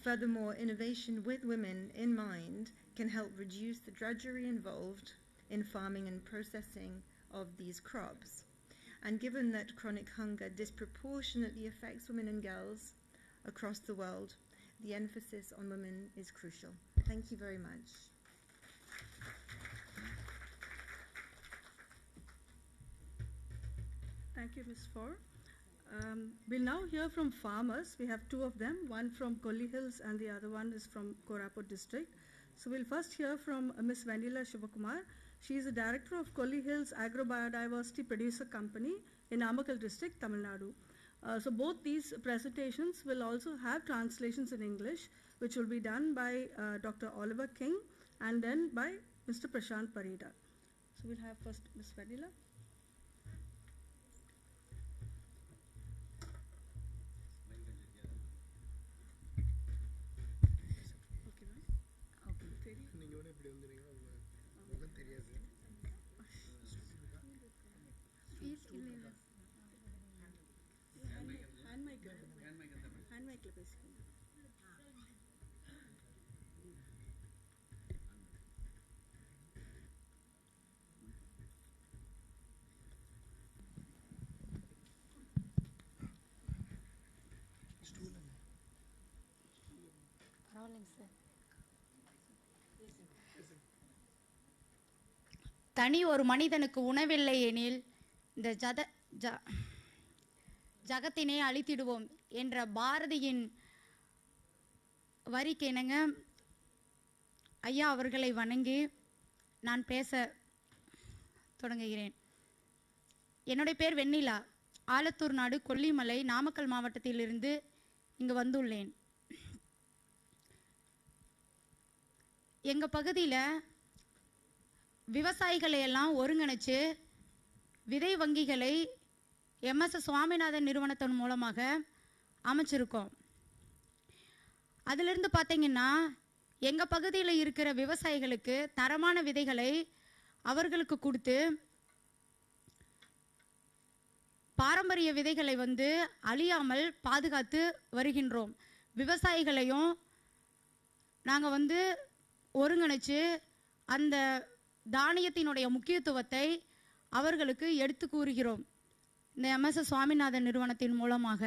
Furthermore, innovation with women in mind can help reduce the drudgery involved in farming and processing of these crops. And given that chronic hunger disproportionately affects women and girls across the world, the emphasis on women is crucial. Thank you very much.
Thank you, Ms. Faur. We'll now hear from farmers. We have 2 of them, one from Kolli Hills and the other one is from Koraput district. So we'll first hear from Ms. Vanilla Shivakumar. She is the director of Kolli Hills Agro-Biodiversity Producer Company in Namakkal district, Tamil Nadu. So both these presentations will also have translations in English, which will be done by Dr. Oliver King and then by Mr. Prashant Parida. So we'll have first Ms. Vanilla.
தனி ஒரு மனிதனுக்கு உணவில்லை எனில் இந்த ஜகத்தினை அழித்திடுவோம் என்ற பாரதியின் வரிக்கு இணங்க ஐயா அவர்களை வணங்கி நான் பேச தொடங்குகிறேன். என்னுடைய பேர் வெண்ணிலா. ஆலத்தூர் நாடு, கொல்லிமலை, நாமக்கல் மாவட்டத்திலிருந்து இங்கு வந்துள்ளேன். எங்கள் பகுதியில் விவசாயிகளை எல்லாம் ஒருங்கிணைச்சு விதை வங்கிகளை சுவாமிநாதன் நிறுவனத்தின் மூலமாக அமைச்சிருக்கோம். அதிலிருந்து பார்த்தீங்கன்னா எங்கள் பகுதியில் இருக்கிற விவசாயிகளுக்கு தரமான விதைகளை அவர்களுக்கு கொடுத்து பாரம்பரிய விதைகளை வந்து அழியாமல் பாதுகாத்து வருகின்றோம். விவசாயிகளையும் நாங்கள் வந்து ஒருங்கிணைச்சு அந்த தானியத்தினுடைய முக்கியத்துவத்தை அவர்களுக்கு எடுத்து கூறுகிறோம் இந்த எம்எஸ்எஸ் சுவாமிநாதன் நிறுவனத்தின் மூலமாக.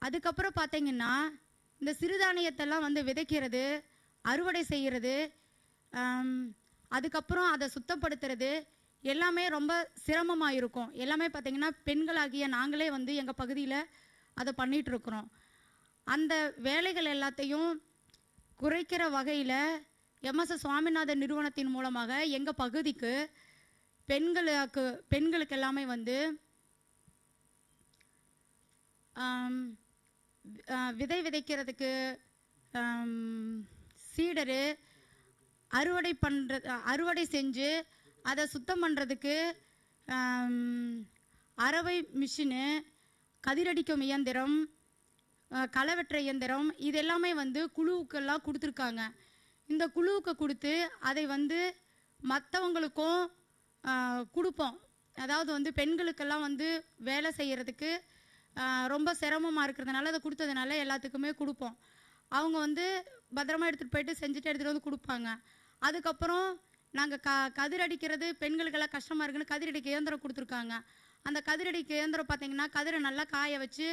அதுக்கப்புறம் பார்த்தீங்கன்னா இந்த சிறுதானியத்தெல்லாம் வந்து விதைக்கிறது, அறுவடை செய்கிறது, அதுக்கப்புறம் அதை சுத்தப்படுத்துறது எல்லாமே ரொம்ப சிரமமாக இருக்கும். எல்லாமே பார்த்திங்கன்னா பெண்களாகிய நாங்களே வந்து எங்கள் பகுதியில் அதை பண்ணிகிட்ருக்குறோம். அந்த வேலைகள் எல்லாத்தையும் குறைக்கிற வகையில் எம்எஸ்எஸ் சுவாமிநாதன் நிறுவனத்தின் மூலமாக எங்கள் பகுதிக்கு பெண்களுக்கு எல்லாமே வந்து விதைக்கிறதுக்கு சீடரு, அறுவடை செஞ்சு அதை சுத்தம் பண்ணுறதுக்கு அரவை மிஷினு, கதிரடிக்கும் இயந்திரம், களை வெட்டுற இயந்திரம், இது எல்லாமே வந்து குழுவுக்கெல்லாம் கொடுத்துருக்காங்க. இந்த குழுவுக்கு கொடுத்து அதை வந்து மற்றவங்களுக்கும் கொடுப்போம். அதாவது வந்து பெண்களுக்கெல்லாம் வந்து வேலை செய்கிறதுக்கு ரொம்ப சிரமமாக இருக்கிறதுனால அதை கொடுத்ததுனால எல்லாத்துக்குமே கொடுப்போம். அவங்க வந்து பத்திரமா எடுத்துகிட்டு போயிட்டு செஞ்சுட்டு எடுத்துகிட்டு வந்து கொடுப்பாங்க. அதுக்கப்புறம் நாங்கள் கதிரடிக்கிறது பெண்களுக்கெல்லாம் கஷ்டமாக இருக்குன்னு கதிரடிக்க இயந்திரம் கொடுத்துருக்காங்க. அந்த கதிரடிக்க இயந்திரம் பார்த்திங்கன்னா கதிரை நல்லா காய வச்சு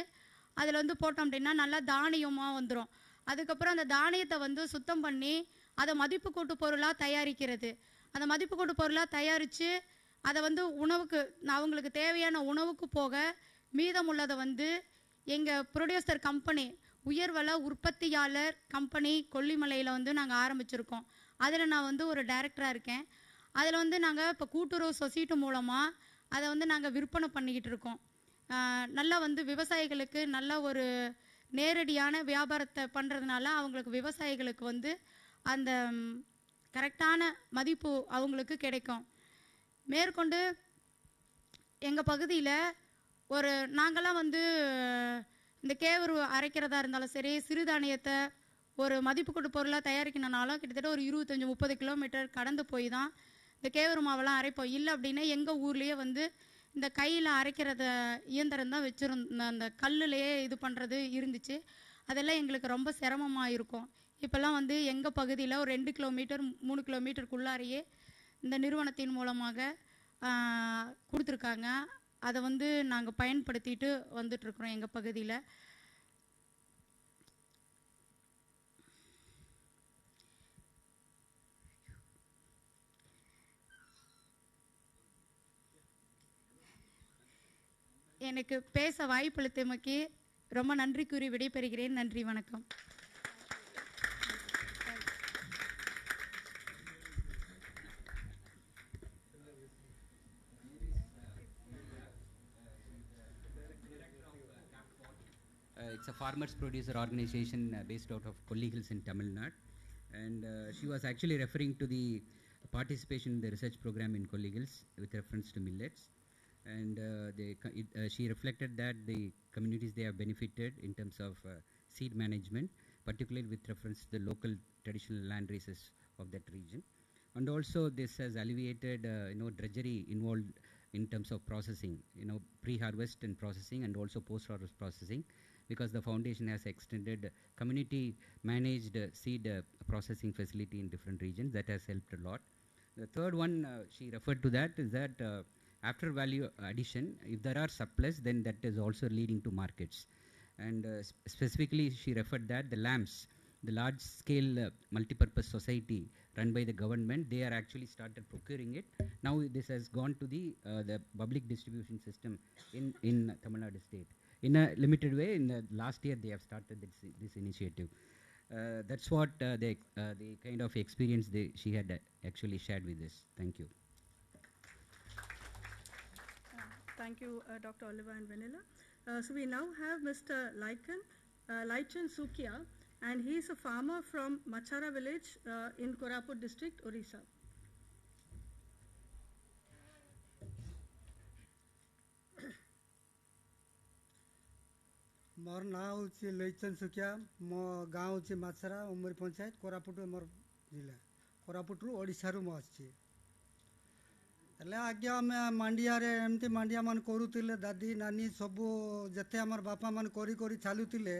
அதில் வந்து போட்டோம் அப்படின்னா நல்லா தானியமாக வந்துடும். அதுக்கப்புறம் அந்த தானியத்தை வந்து சுத்தம் பண்ணி அதை மதிப்பு கூட்டு பொருளாக தயாரிக்கிறது. அந்த மதிப்பு கூட்டு பொருளாக தயாரித்து அதை வந்து உணவுக்கு அவங்களுக்கு தேவையான உணவுக்கு போக மீதம் உள்ளதை வந்து எங்கள் ப்ரொடியூசர் கம்பெனி உயர்வள உற்பத்தியாளர் கம்பெனி கொல்லிமலையில் வந்து நாங்கள் ஆரம்பிச்சிருக்கோம். அதில் நான் வந்து ஒரு டைரக்டராக இருக்கேன். அதில் வந்து நாங்கள் இப்போ கூட்டுறவு சொசைட்டி மூலமாக அதை வந்து நாங்கள் விற்பனை பண்ணிக்கிட்டு இருக்கோம். நல்லா வந்து விவசாயிகளுக்கு நல்ல ஒரு நேரடியான வியாபாரத்தை பண்ணுறதுனால அவங்களுக்கு விவசாயிகளுக்கு வந்து அந்த கரெக்டான மதிப்பு அவங்களுக்கு கிடைக்கும். மேற்கொண்டு எங்கள் பகுதியில் நாங்கள்லாம் வந்து இந்த கேவரு அரைக்கிறதா இருந்தாலும் சரி, சிறுதானியத்தை ஒரு மதிப்பு கூட்டு பொருளாக தயாரிக்கணுனாலும் கிட்டத்தட்ட ஒரு 25-30 கிலோமீட்டர் கடந்து போய் தான் இந்த கேவரு மாவெல்லாம் அரைப்போம். இல்லை அப்படின்னா எங்கள் ஊர்லேயே வந்து இந்த கையில் அரைக்கிறத இயந்திரம் தான் அந்த கல்லுலேயே இது பண்ணுறது இருந்துச்சு. அதெல்லாம் எங்களுக்கு ரொம்ப சிரமமாக இருக்கும். இப்போல்லாம் வந்து எங்கள் பகுதியில் ஒரு 2 கிலோமீட்டர் 3 கிலோமீட்டருக்குள்ளாரையே இந்த நிறுவனத்தின் மூலமாக கொடுத்துருக்காங்க. அதை வந்து நாங்கள் பயன்படுத்திட்டு வந்துட்டுருக்குறோம் எங்கள் பகுதியில். எனக்கு பேச வாய்ப்பளித்தமைக்கு ரொம்ப நன்றி கூறி விடைபெறுகிறேன். நன்றி, வணக்கம்.
It's a farmers producer organization based out of Kolli Hills in Tamil Nadu, and she was actually referring to the participation in the research program in Kolli Hills with reference to millets, and she reflected that the communities they have benefited in terms of seed management, particularly with reference to the local traditional land races of that region, and also this has alleviated drudgery involved in terms of processing, pre-harvest and processing, and also post-harvest processing, because the foundation has extended community managed seed processing facility in different regions. That has helped a lot. The third one she referred to that is that after value addition, if there are surplus, then that is also leading to markets. And specifically she referred that the LAMPS, the large scale multipurpose society run by the government, they are actually started procuring it. Now this has gone to the public distribution system in Tamil Nadu state. In a limited way, in the last year they have started this initiative. That's what the kind of experience she had actually shared with us. Thank you.
Thank you, Dr. Oliver and Vanilla. So we now have Mr. Laichan Sukia, and he is a farmer from Machara village in Koraput district, Orissa.
मोर ना हूँ लैचन सुखिया मो गाँव हूँ माछरा उमरी पंचायत कोरापुट मोर जिला कोरापुट ओडिशा मु आसी ହେଲେ ଆଜ୍ଞା ଆମେ ମାଣ୍ଡିଆରେ ଏମିତି ମାଣ୍ଡିଆ ମାନେ କରୁଥିଲେ ଦାଦି ନାନୀ ସବୁ ଯେତେ ଆମର ବାପା ମାନେ କରି କରି ଚାଲୁଥିଲେ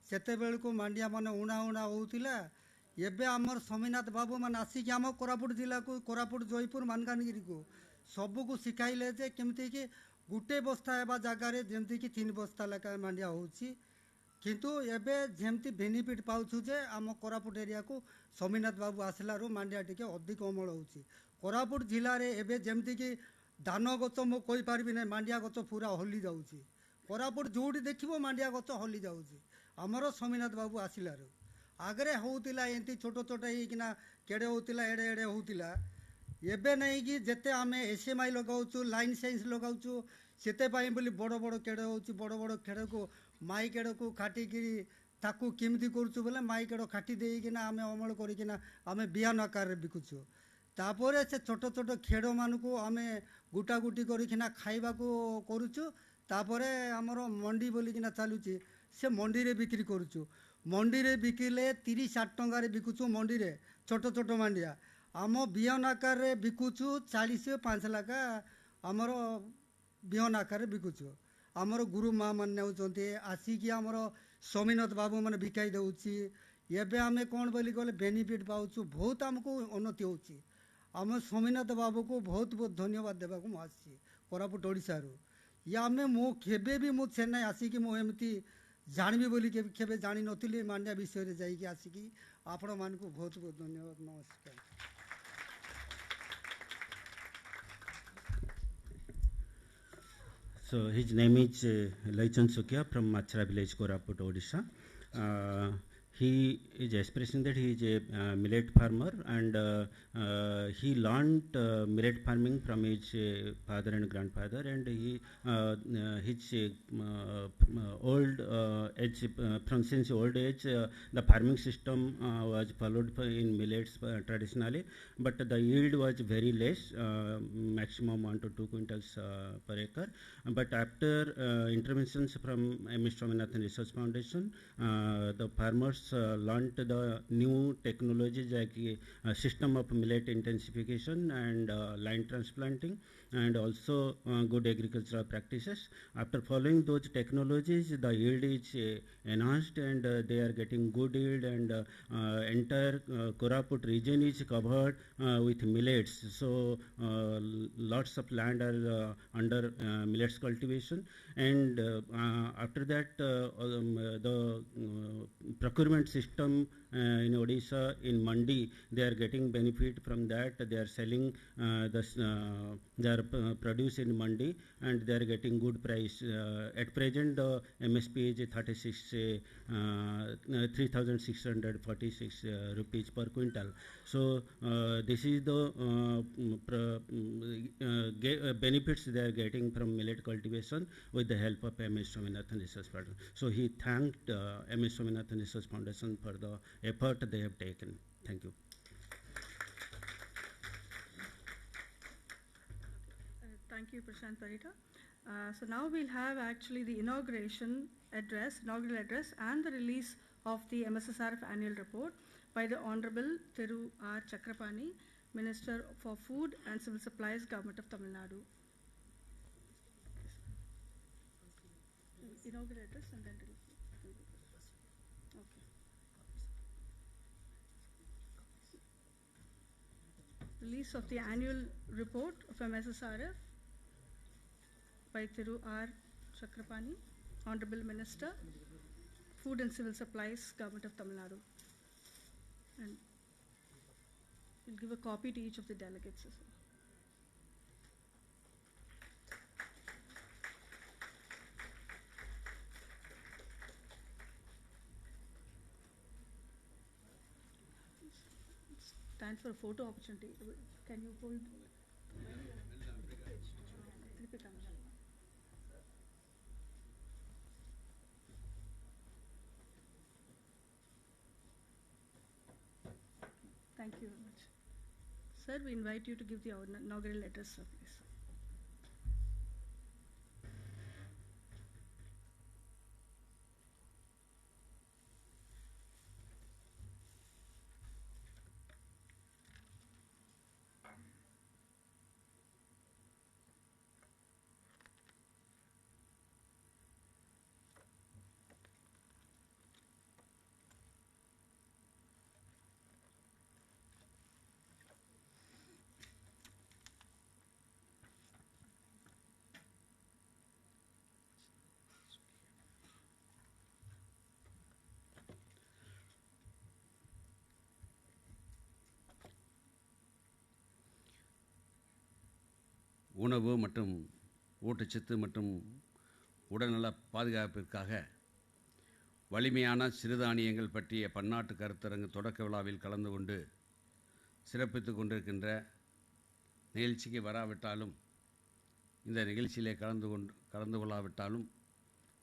ସେତେବେଳକୁ ମାଣ୍ଡିଆ ମାନେ ଉଣା ଉଣା ହେଉଥିଲା। ଏବେ ଆମର ସ୍ୱାମୀନାଥ ବାବୁ ମାନେ ଆସିକି ଆମ କୋରାପୁଟ ଜିଲ୍ଲାକୁ କୋରାପୁଟ ଜୟପୁର ମାଲକାନଗିରିକୁ ସବୁକୁ ଶିଖାଇଲେ ଯେ କେମିତିକି ଗୋଟେ ବସ୍ତା ହେବା ଜାଗାରେ ଯେମିତିକି 3 ବସ୍ତା ଲେଖାଏଁ ମାଣ୍ଡିଆ ହେଉଛି। କିନ୍ତୁ ଏବେ ଯେମିତି ବେନିଫିଟ୍ ପାଉଛୁ ଯେ ଆମ କୋରାପୁଟ ଏରିଆକୁ ସ୍ୱାମୀନାଥ ବାବୁ ଆସିଲାରୁ ମାଣ୍ଡିଆ ଟିକେ ଅଧିକ ଅମଳ ହେଉଛି। କୋରାପୁଟ ଜିଲ୍ଲାରେ ଏବେ ଯେମିତିକି ଧାନ ଗଛ ମୁଁ କହିପାରିବି ନାହିଁ, ମାଣ୍ଡିଆ ଗଛ ପୁରା ହଲି ଯାଉଛି। କୋରାପୁଟ ଯେଉଁଠି ଦେଖିବ ମାଣ୍ଡିଆ ଗଛ ହଲି ଯାଉଛି ଆମର ସ୍ୱାମୀନାଥ ବାବୁ ଆସିଲାରୁ। ଆଗରେ ହେଉଥିଲା ଏମିତି ଛୋଟ ଛୋଟ ହେଇକିନା କେଡ଼େ ହେଉଥିଲା ଏଡ଼େ ଏଡ଼େ ହେଉଥିଲା। ଏବେ ନେଇକି ଯେତେ ଆମେ SMI ଲଗାଉଛୁ ଲାଇନ୍ ସାଇନ୍ସ ଲଗାଉଛୁ ସେଥିପାଇଁ ବୋଲି ବଡ଼ ବଡ଼ କେଡ଼ ହେଉଛି। ବଡ଼ ବଡ଼ କେଡ଼କୁ ମାଇ କେଡ଼କୁ କାଟିକିରି ତାକୁ କେମିତି କରୁଛୁ ବୋଲେ ମାଇ କେଡ଼ କାଟି ଦେଇକିନା ଆମେ ଅମଳ କରିକିନା ଆମେ ବିହନ ଆକାରରେ ବିକୁଛୁ। ତାପରେ ସେ ଛୋଟ ଛୋଟ ଖେଡ଼ମାନଙ୍କୁ ଆମେ ଗୁଟା ଗୁଟି କରିକିନା ଖାଇବାକୁ କରୁଛୁ। ତାପରେ ଆମର ମଣ୍ଡି ବୋଲିକିନା ଚାଲୁଛି ସେ ମଣ୍ଡିରେ ବିକ୍ରି କରୁଛୁ। ମଣ୍ଡିରେ ବିକିଲେ 30-60 ଟଙ୍କାରେ ବିକୁଛୁ ମଣ୍ଡିରେ ଛୋଟ ଛୋଟ ମାଣ୍ଡିଆ। ଆମ ବିହନ ଆକାରରେ ବିକୁଛୁ 40-5 ଲେଖା ଆମର ବିହନ ଆକାରରେ ବିକୁଛୁ। ଆମର ଗୁରୁ ମା ମାନେ ନେଉଛନ୍ତି ଆସିକି ଆମର ସ୍ୱାମୀନାଥ ବାବୁ ମାନେ ବିକାଇ ଦେଉଛି। ଏବେ ଆମେ କ'ଣ ବୋଲି ଗଲେ ବେନିଫିଟ୍ ପାଉଛୁ, ବହୁତ ଆମକୁ ଉନ୍ନତି ହେଉଛି। ଆମ ସ୍ୱାମୀନାଥ ବାବୁକୁ ବହୁତ ବହୁତ ଧନ୍ୟବାଦ ଦେବାକୁ ମୁଁ ଆସିଛି କୋରାପୁଟ ଓଡ଼ିଶାରୁ। ଆମେ ମୁଁ କେବେ ବି ମୁଁ ଚେନ୍ନାଇ ଆସିକି ମୁଁ ଏମିତି ଜାଣିବି ବୋଲି କେବେ ଜାଣିନଥିଲି ମାଣ୍ଡିଆ ବିଷୟରେ ଯାଇକି ଆସିକି ଆପଣମାନଙ୍କୁ ବହୁତ ବହୁତ ଧନ୍ୟବାଦ। ନମସ୍କାର।
So his name is Laichan Sukia from Machra village, Koraput, Odisha. He is expressing that he is a millet farmer and he learned millet farming from his father and grandfather, and he his old age from since old age the farming system was followed in millets traditionally, but the yield was very less, maximum 1 to 2 quintals per acre. But after interventions from MS Swaminathan Research Foundation, the farmers learnt the new technologies like system of millet intensification and line transplanting, and also good agricultural practices. After following those technologies, the yield is enhanced and they are getting good yield, and entire Koraput region is covered with millets. So lots of land are under millets cultivation, and after that the procurement system in Odisha in Mandi, they are getting benefit from that. They are selling they are produced in Mandi and they are getting good price. At present the MSP is 3,646 rupees per quintal. So this is the benefits they are getting from millet cultivation with the help of MS Swaminathan Research Foundation. So he thanked MS Swaminathan Research Foundation for the effort they have taken. Thank you.
Thank you, Prashant Parita. So now we'll have actually the inaugural address and the release of the MSSRF annual report by the Honorable Thiru R. Chakrapani, Minister for Food and Civil Supplies, Government of Tamil Nadu. Inaugural address and then release. Okay. Release of the annual report of MSSRF by Thiru R. Chakrapani, Honorable Minister, Food and Civil Supplies, Government of Tamil Nadu. And we'll give a copy to each of the delegates as well. Stand for a photo opportunity. Can you hold? Thank you very much. Sir, we invite you to give the inaugural address, sir, please.
உணவு மற்றும் ஊட்டச்சத்து மற்றும் உடல்நல பாதுகாப்பிற்காக வலிமையான சிறுதானியங்கள் பற்றிய பன்னாட்டு கருத்தரங்கு தொடக்க விழாவில் கலந்து கொண்டு சிறப்பித்து கொண்டிருக்கின்ற நிகழ்ச்சிக்கு வராவிட்டாலும் இந்த நிகழ்ச்சியிலே கலந்து கொள்ளாவிட்டாலும்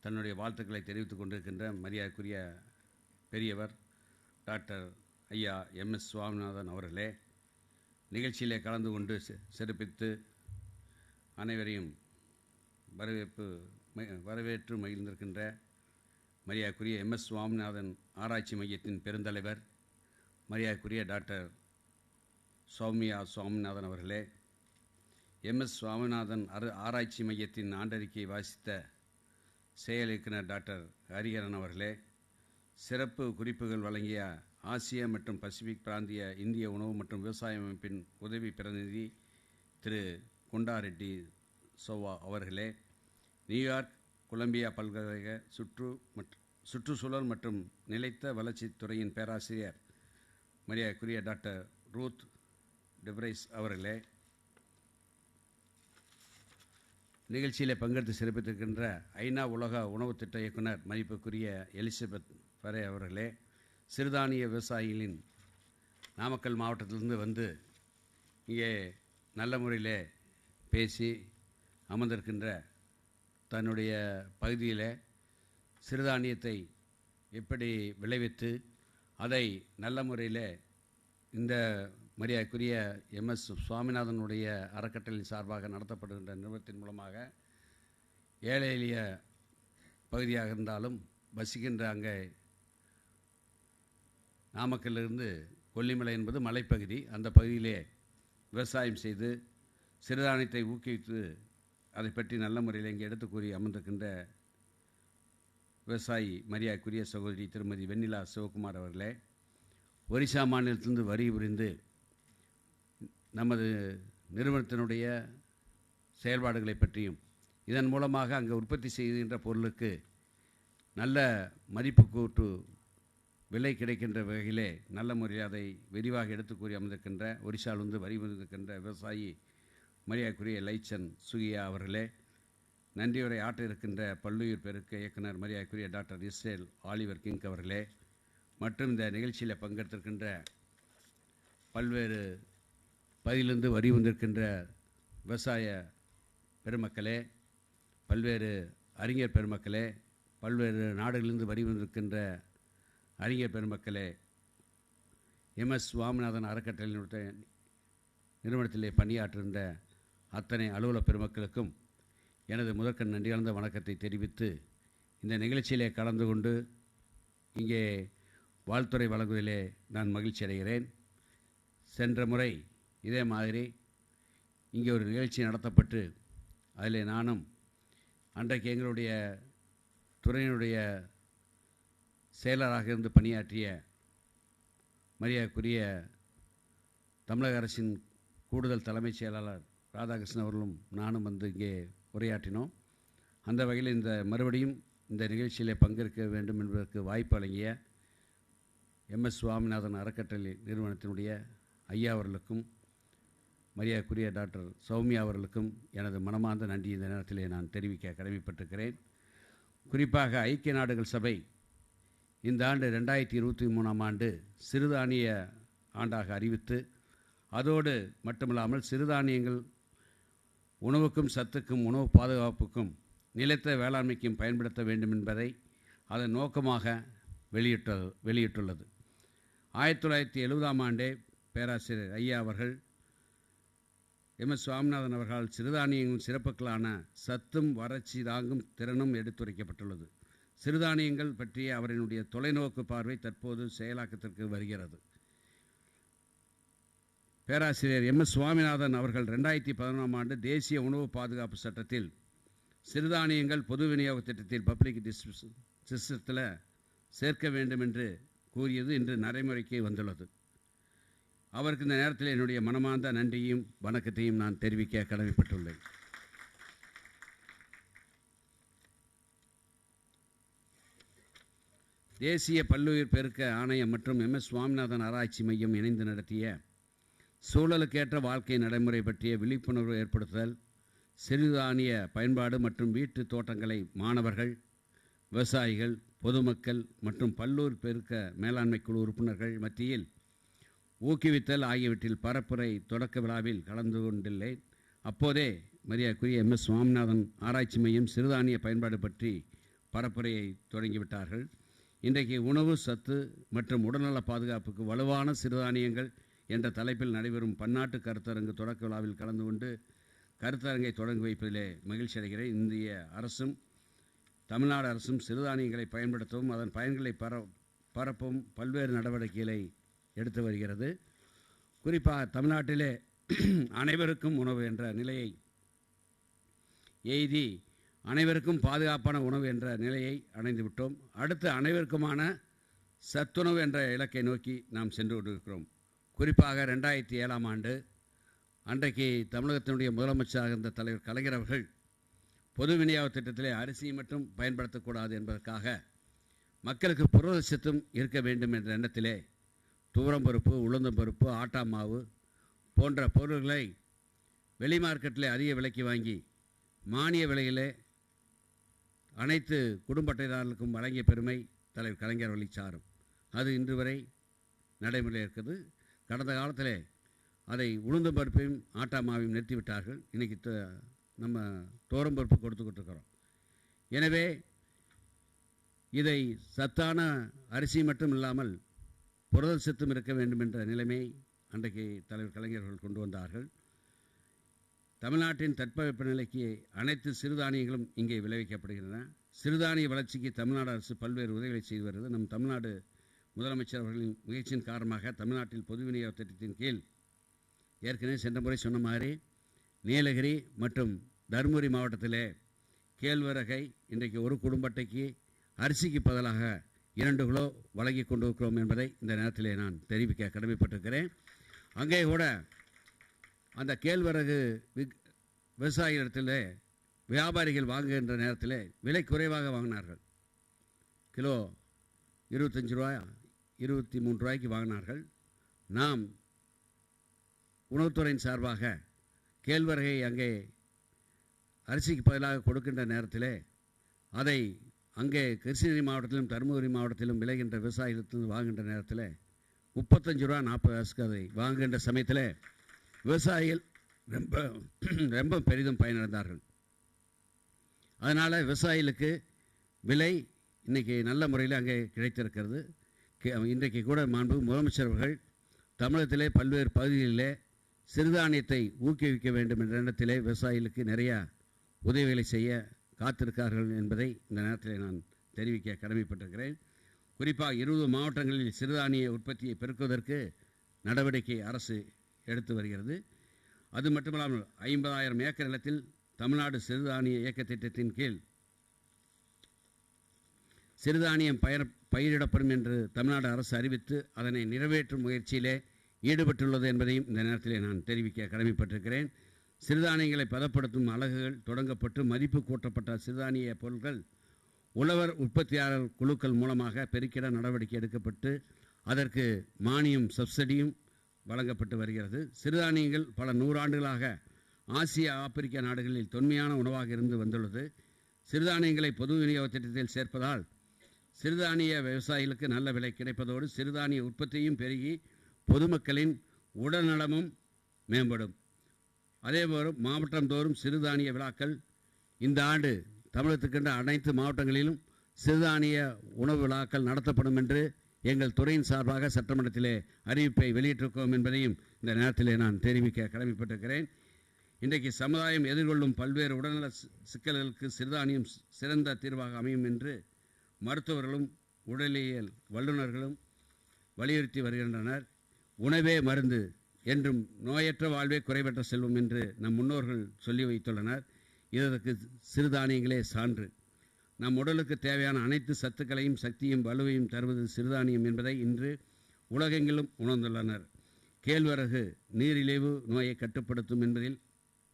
தன்னுடைய வாழ்த்துக்களை தெரிவித்துக் கொண்டிருக்கின்ற மரியாதைக்குரிய பெரியவர் டாக்டர் ஐயா எம்எஸ் சுவாமிநாதன் அவர்களே, நிகழ்ச்சியிலே கலந்து கொண்டு சிறப்பித்து அனைவரையும் வரவேற்று மகிழ்ந்திருக்கின்ற மரியாதைக்குரிய எம்எஸ் சுவாமிநாதன் ஆராய்ச்சி மையத்தின் பெருந்தலைவர் மரியாதைக்குரிய டாக்டர் சுவாமிநாதன் அவர்களே, எம்எஸ் சுவாமிநாதன் ஆராய்ச்சி மையத்தின் ஆண்டறிக்கையை வாசித்த செயல் இயக்குனர் டாக்டர் ஹரிஹரன் அவர்களே, சிறப்பு குறிப்புகள் வழங்கிய ஆசிய மற்றும் பசிபிக் பிராந்திய இந்திய உணவு மற்றும் விவசாய அமைப்பின் உதவி பிரதிநிதி திரு குண்டா ரெட்டி சோவா அவர்களே, நியூயார்க் கொலம்பியா பல்கலைக்கழக சுற்றுச்சூழல் மற்றும் நிலைத்த வளர்ச்சித் துறையின் பேராசிரியர் மரியாதைக்குரிய டாக்டர் ரூத் டெப்ரைஸ் அவர்களே, நிகழ்ச்சியில் பங்கெடுத்து சிறப்பித்திருக்கின்ற ஐநா உலக உணவு திட்ட இயக்குனர் மதிப்புக்குரிய எலிசபெத் ஃபரே அவர்களே, சிறுதானிய விவசாயிகளின் நாமக்கல் மாவட்டத்திலிருந்து வந்து இங்கே நல்ல முறையில் பேசி அமர்ந்திருக்கின்ற தன்னுடைய பகுதியில் சிறுதானியத்தை எப்படி விளைவித்து அதை நல்ல முறையில் இந்த மரியாதைக்குரிய எம்எஸ் சுவாமிநாதனுடைய அறக்கட்டளையின் சார்பாக நடத்தப்படுகின்ற நிறுவனத்தின் மூலமாக ஏழை எளிய பகுதியாக இருந்தாலும் வசிக்கின்ற அங்கே நாமக்கல்லிருந்து கொல்லிமலை என்பது மலைப்பகுதி, அந்த பகுதியிலே விவசாயம் செய்து சிறுதானியத்தை ஊக்குவித்து அதை பற்றி நல்ல முறையில் இங்கே எடுத்து கூறி அமர்ந்திருக்கின்ற விவசாயி மரியாதைக்குரிய சகோதரி திருமதி வெண்ணிலா சிவகுமார் அவர்களே, ஒரிசா மாநிலத்திலிருந்து வரி புரிந்து நமது நிறுவனத்தினுடைய செயல்பாடுகளை பற்றியும் இதன் மூலமாக அங்கே உற்பத்தி செய்கின்ற பொருளுக்கு நல்ல மதிப்பு கூட்டு விலை கிடைக்கின்ற வகையிலே நல்ல முறையில் அதை விரிவாக எடுத்து கூறி அமர்ந்திருக்கின்ற ஒரிசாவிலிருந்து வரி புரிந்திருக்கின்ற விவசாயி மரியாதைக்குரிய லைச்சன் சுகியா அவர்களே, நன்றியுரை ஆற்ற இருக்கின்ற பல்லுயிர் பெருக்க இயக்குனர் மரியாதைக்குரிய டாக்டர் இஸ்ரேல் ஆலிவர் கிங் அவர்களே, மற்றும் இந்த நிகழ்ச்சியில் பங்கெடுத்திருக்கின்ற பல்வேறு பகுதியிலிருந்து வரி வந்திருக்கின்ற விவசாய பெருமக்களே, பல்வேறு அறிஞர் பெருமக்களே, பல்வேறு நாடுகளிலிருந்து வரி வந்திருக்கின்ற அறிஞர் பெருமக்களே, எம்எஸ் சுவாமிநாதன் அறக்கட்டளையினுடைய நிறுவனத்திலே பணியாற்றுகின்ற அத்தனை அலுவலக பெருமக்களுக்கும் எனது முதற்கண் நன்றி கலந்த வணக்கத்தை தெரிவித்து இந்த நிகழ்ச்சியிலே கலந்து கொண்டு இங்கே வாழ்த்துறை வழங்குவதிலே நான் மகிழ்ச்சி அடைகிறேன். சென்ற முறை இதே மாதிரி இங்கே ஒரு நிகழ்ச்சி நடத்தப்பட்டு அதில் நானும் அன்றைக்கு எங்களுடைய துறையினுடைய செயலராக இருந்து பணியாற்றிய மரியாதைக்குரிய தமிழக அரசின் கூடுதல் தலைமைச் செயலாளர் ராதாகிருஷ்ணன் அவர்களும் நானும் வந்து இங்கே உரையாற்றினோம். அந்த வகையில் இந்த மறுபடியும் இந்த நிகழ்ச்சியில் பங்கேற்க வேண்டும் என்பதற்கு வாய்ப்பு வழங்கிய எம்எஸ் சுவாமிநாதன் அறக்கட்டளை நிறுவனத்தினுடைய ஐயா அவர்களுக்கும் மரியாதைக்குரிய டாக்டர் சௌமியா அவர்களுக்கும் எனது மனமார்ந்த நன்றி இந்த நேரத்திலே நான் தெரிவிக்க கடமைப்பட்டிருக்கிறேன். குறிப்பாக ஐக்கிய நாடுகள் சபை இந்த ஆண்டு 2023ஆம் ஆண்டு சிறுதானிய ஆண்டாக அறிவித்து அதோடு மட்டுமில்லாமல் சிறுதானியங்கள் உணவுக்கும் சத்துக்கும் உணவு பாதுகாப்புக்கும் நிலைத்த வேளாண்மைக்கும் பயன்படுத்த வேண்டும் என்பதை அதன் நோக்கமாக வெளியிட்டுள்ளது. 1970ஆம் ஆண்டே பேராசிரியர் ஐயா அவர்கள் எம்எஸ் சுவாமிநாதன் அவர்களால் சிறுதானியங்களின் சிறப்புகளான சத்தும் வறட்சி தாங்கும் திறனும் எடுத்துரைக்கப்பட்டுள்ளது. சிறுதானியங்கள் பற்றிய அவரினுடைய தொலைநோக்கு பார்வை தற்போது செயலாக்கத்திற்கு வருகிறது. பேராசிரியர் எம்எஸ் சுவாமிநாதன் அவர்கள் 2011ஆம் ஆண்டு தேசிய உணவு பாதுகாப்பு சட்டத்தில் சிறுதானியங்கள் பொது விநியோக திட்டத்தில் பப்ளிக் சிஸ்டத்தில் சேர்க்க வேண்டும் என்று கூறியது இன்று நடைமுறைக்கு வந்துள்ளது. அவருக்கு இந்த நேரத்தில் என்னுடைய மனமார்ந்த நன்றியும் வணக்கத்தையும் நான் தெரிவிக்க கடமைப்பட்டுள்ளேன். தேசிய பல்லுயிர் பெருக்க ஆணையம் மற்றும் எம்எஸ் சுவாமிநாதன் ஆராய்ச்சி மையம் இணைந்து நடத்திய சூழலுக்கேற்ற வாழ்க்கை நடைமுறை பற்றிய விழிப்புணர்வு ஏற்படுத்துதல் சிறுதானிய பயன்பாடு மற்றும் வீட்டு தோட்டங்களை மாணவர்கள், விவசாயிகள், பொதுமக்கள் மற்றும் பல்லூர் பெருக்க மேலாண்மை குழு உறுப்பினர்கள் மத்தியில் ஊக்குவித்தல் ஆகியவற்றில் பரப்புரை தொடக்க விழாவில் கலந்து கொண்டுள்ளேன். அப்போதே மரியாதைக்குரிய MS சுவாமிநாதன் ஆராய்ச்சி மையம் சிறுதானிய பயன்பாடு பற்றி பரப்புரையை தொடங்கிவிட்டார்கள். இன்றைக்கு உணவு சத்து மற்றும் உடல்நல பாதுகாப்புக்கு வலுவான சிறுதானியங்கள் என்ற தலைப்பில் நடைபெறும் பன்னாட்டு கருத்தரங்கு தொடக்க விழாவில் கலந்து கொண்டு கருத்தரங்கை தொடங்கி வைப்பதிலே மகிழ்ச்சி அடைகிறேன். இந்திய அரசும் தமிழ்நாடு அரசும் சிறுதானியங்களை பயன்படுத்தவும் அதன் பயன்களை பரப்பவும் பல்வேறு நடவடிக்கைகளை எடுத்து வருகிறது. குறிப்பாக தமிழ்நாட்டிலே அனைவருக்கும் உணவு என்ற நிலையை எய்தி அனைவருக்கும் பாதுகாப்பான உணவு என்ற நிலையை அடைந்து விட்டோம். அடுத்து அனைவருக்குமான சத்துணவு என்ற இலக்கை நோக்கி நாம் சென்று கொண்டிருக்கிறோம். குறிப்பாக 2007ஆம் ஆண்டு அன்றைக்கு தமிழகத்தினுடைய முதலமைச்சராக இருந்த தலைவர் கலைஞர் அவர்கள் பொது விநியோக திட்டத்திலே அரிசி மட்டும் பயன்படுத்தக்கூடாது என்பதற்காக மக்களுக்கு புரதச்சத்தும் இருக்க வேண்டும் என்ற எண்ணத்திலே துவரம்பருப்பு, உளுந்தம்பருப்பு, ஆட்டா மாவு போன்ற பொருள்களை வெளி மார்க்கெட்டில் அதிக விலைக்கு வாங்கி மானிய விலையிலே அனைத்து குடும்ப அட்டைதாரர்களுக்கும் வழங்கிய பெருமை தலைவர் கலைஞர் அவர்களை சாரும். அது இன்று வரை நடைமுறையில் இருக்குது. கடந்த காலத்தில் அதை உளுந்தம் பருப்பையும் ஆட்டா மாவையும் நிறுத்திவிட்டார்கள். இன்றைக்கி நம்ம தோரம்பருப்பு கொடுத்துக்கிட்டு இருக்கிறோம். எனவே இதை சத்தான அரிசி மட்டும் இல்லாமல் புரத சத்தும் இருக்க வேண்டும் என்ற நிலைமை அன்றைக்கு தலைவர் கலைஞர்கள் கொண்டு வந்தார்கள். தமிழ்நாட்டின் தட்பவெப்பநிலைக்கு அனைத்து சிறுதானியங்களும் இங்கே விளைவிக்கப்படுகின்றன. சிறுதானிய வளர்ச்சிக்கு தமிழ்நாடு அரசு பல்வேறு உதவிகளை செய்து வருகிறது. நம் தமிழ்நாடு முதலமைச்சர் அவர்களின் முயற்சியின் காரணமாக தமிழ்நாட்டில் பொது விநியோக திட்டத்தின் கீழ் ஏற்கனவே சென்ற முறை சொன்ன மாதிரி நீலகிரி மற்றும் தருமபுரி மாவட்டத்திலே கேழ்வரகை இன்றைக்கு ஒரு குடும்ப அட்டைக்கு அரிசிக்கு பதிலாக 2 கிலோ வழங்கி கொண்டிருக்கிறோம் என்பதை இந்த நேரத்திலே நான் தெரிவிக்க கடமைப்பட்டிருக்கிறேன். அங்கே கூட அந்த கேழ்வரகு விவசாயிகளிடத்தில் வியாபாரிகள் வாங்குகின்ற நேரத்தில் விலை குறைவாக வாங்கினார்கள். கிலோ 25 ரூபாய் 23 ரூபாய்க்கு வாங்கினார்கள். நாம் உணவுத்துறையின் சார்பாக கேழ்வரகை அங்கே அரிசிக்கு பதிலாக கொடுக்கின்ற நேரத்தில் அதை அங்கே கிருஷ்ணகிரி மாவட்டத்திலும் தருமபுரி மாவட்டத்திலும் விளைகின்ற விவசாயிகளிடத்தில் வாங்குகின்ற நேரத்தில் 35 ரூபா 40 காசுக்கு அதை வாங்குகின்ற சமயத்தில் விவசாயிகள் ரொம்ப பெரிதும் பயனடைந்தார்கள். அதனால் விவசாயிகளுக்கு விலை இன்றைக்கி நல்ல முறையில் அங்கே கிடைத்திருக்கிறது. இன்றைக்கு கூட மாண்பு முதலமைச்சர் அவர்கள் தமிழகத்திலே பல்வேறு பகுதிகளிலே சிறுதானியத்தை ஊக்குவிக்க வேண்டும் என்ற எண்ணத்திலே விவசாயிகளுக்கு நிறையா உதவிகளை செய்ய காத்திருக்கார்கள் என்பதை இந்த நேரத்தில் நான் தெரிவிக்க கடமைப்பட்டிருக்கிறேன். குறிப்பாக 20 மாவட்டங்களில் சிறுதானிய உற்பத்தியை பெருக்குவதற்கு நடவடிக்கை அரசு எடுத்து வருகிறது. அது மட்டுமல்லாமல் 50,000 ஏக்கர் நிலத்தில் தமிழ்நாடு சிறுதானிய இயக்க திட்டத்தின் கீழ் சிறுதானியம் பயிரிடப்படும் என்று தமிழ்நாடு அரசு அறிவித்து அதனை நிறைவேற்றும் முயற்சியிலே ஈடுபட்டுள்ளது என்பதையும் இந்த நேரத்தில் நான் தெரிவிக்க கடமைப்பட்டிருக்கிறேன். சிறுதானியங்களை பதப்படுத்தும் அலகுகள் தொடங்கப்பட்டு மதிப்பு கூட்டப்பட்ட சிறுதானிய பொருட்கள் உழவர் உற்பத்தியாளர் குழுக்கள் மூலமாக பெருக்கிட நடவடிக்கை எடுக்கப்பட்டு அதற்கு மானியம் சப்சிடியும் வழங்கப்பட்டு வருகிறது. சிறுதானியங்கள் பல நூறாண்டுகளாக ஆசிய ஆப்பிரிக்க நாடுகளில் தொன்மையான உணவாக இருந்து வந்துள்ளது. சிறுதானியங்களை பொது விநியோக திட்டத்தில் சேர்ப்பதால் சிறுதானிய விவசாயிகளுக்கு நல்ல விலை கிடைப்பதோடு சிறுதானிய உற்பத்தியும் பெருகி பொதுமக்களின் உடல்நலமும் மேம்படும். அதேபோல் மாவட்டந்தோறும் சிறுதானிய விழாக்கள் இந்த ஆண்டு தமிழகத்துக்கென்ற அனைத்து மாவட்டங்களிலும் சிறுதானிய உணவு விழாக்கள் நடத்தப்படும் என்று எங்கள் துறையின் சார்பாக சட்டமன்றத்திலே அறிவிப்பை வெளியிட்டிருக்கிறோம் என்பதையும் இந்த நேரத்திலே நான் தெரிவிக்க கடமைப்பட்டிருக்கிறேன். இன்றைக்கு சமுதாயம் எதிர்கொள்ளும் பல்வேறு உடல்நல சிக்கல்களுக்கு சிறுதானியம் சிறந்த தீர்வாக அமையும் என்று மருத்துவர்களும் உடலியல் வல்லுநர்களும் வலியுறுத்தி வருகின்றனர். உணவே மருந்து என்றும் நோயற்ற வாழ்வே குறைவற்ற செல்வம் என்று நம் முன்னோர்கள் சொல்லி வைத்துள்ளனர். இதற்கு சிறுதானியங்களே சான்று. நம் உடலுக்கு தேவையான அனைத்து சத்துக்களையும் சக்தியும் வலுவையும் தருவது சிறுதானியம் என்பதை இன்று உலகெங்கிலும் உணர்ந்துள்ளனர். கேழ்வரகு நீரிழிவு நோயை கட்டுப்படுத்தும் என்பதில்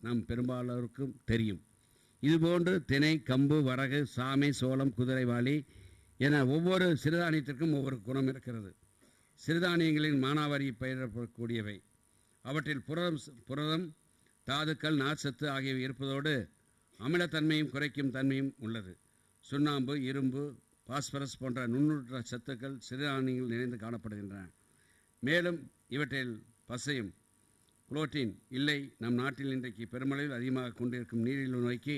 நம் பெரும்பாலோருக்கும் தெரியும். இதுபோன்று திணை, கம்பு, வரகு, சாமை, சோளம், குதிரைவாளி என ஒவ்வொரு சிறுதானியத்திற்கும் ஒவ்வொரு குணம் இருக்கிறது. சிறுதானியங்களின் மானாவாரி பயிரிடப்படக்கூடியவை. அவற்றில் புரதம் தாதுக்கள், நார்ச்சத்து ஆகியவை இருப்பதோடு அமிலத்தன்மையும் குறைக்கும் தன்மையும் உள்ளது. சுண்ணாம்பு, இரும்பு, பாஸ்பரஸ் போன்ற நுண்ணுற்ற சத்துக்கள் சிறுதானியங்கள் நிறைந்து காணப்படுகின்றன. மேலும் இவற்றில் பசையும் புரோட்டீன் இல்லை. நம் நாட்டில் இன்றைக்கு பெருமளவில் அதிகமாக கொண்டிருக்கும் நீரிழிவு நோய்க்கு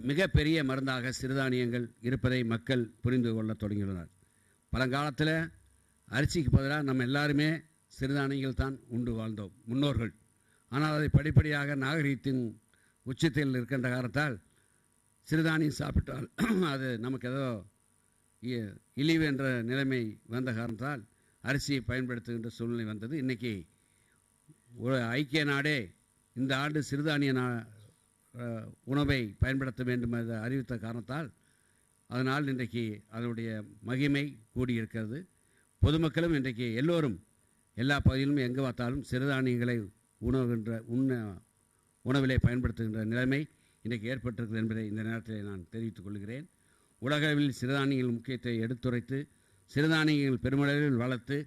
மிகப்பெரிய மருந்தாக சிறுதானியங்கள் இருப்பதை மக்கள் புரிந்து கொள்ள தொடங்கியுள்ளனர். பழங்காலத்தில் அரிசிக்கு பதிலாக நம்ம எல்லாருமே சிறுதானியங்கள் தான் உண்டு வாழ்ந்தோம் முன்னோர்கள். ஆனால் அதை படிப்படியாக நாகரீகத்தின் உச்சத்தில் இருக்கின்ற காரணத்தால் சிறுதானியம் சாப்பிட்டால் அது நமக்கு ஏதோ இழிவு என்ற நிலைமை வந்த காரணத்தால் அரிசியை பயன்படுத்துகின்ற சூழ்நிலை வந்தது. இன்றைக்கி ஒரு ஐக்கிய நாடே இந்த ஆண்டு சிறுதானிய உணவை பயன்படுத்த வேண்டும் என்று அறிவித்த காரணத்தால் அதனால் இன்றைக்கு அதனுடைய மகிமை கூடியிருக்கிறது. பொதுமக்களும் இன்றைக்கு எல்லோரும் எல்லா பகுதியிலும் எங்கே பார்த்தாலும் சிறுதானியங்களை உணவிலே பயன்படுத்துகின்ற நிலைமை இன்றைக்கு ஏற்பட்டிருக்கிறது என்பதை இந்த நேரத்தில் நான் தெரிவித்துக் கொள்கிறேன். உலகளவில் சிறுதானியங்கள் முக்கியத்தை எடுத்துரைத்து சிறுதானியங்கள் பெருமளவில் வளர்த்து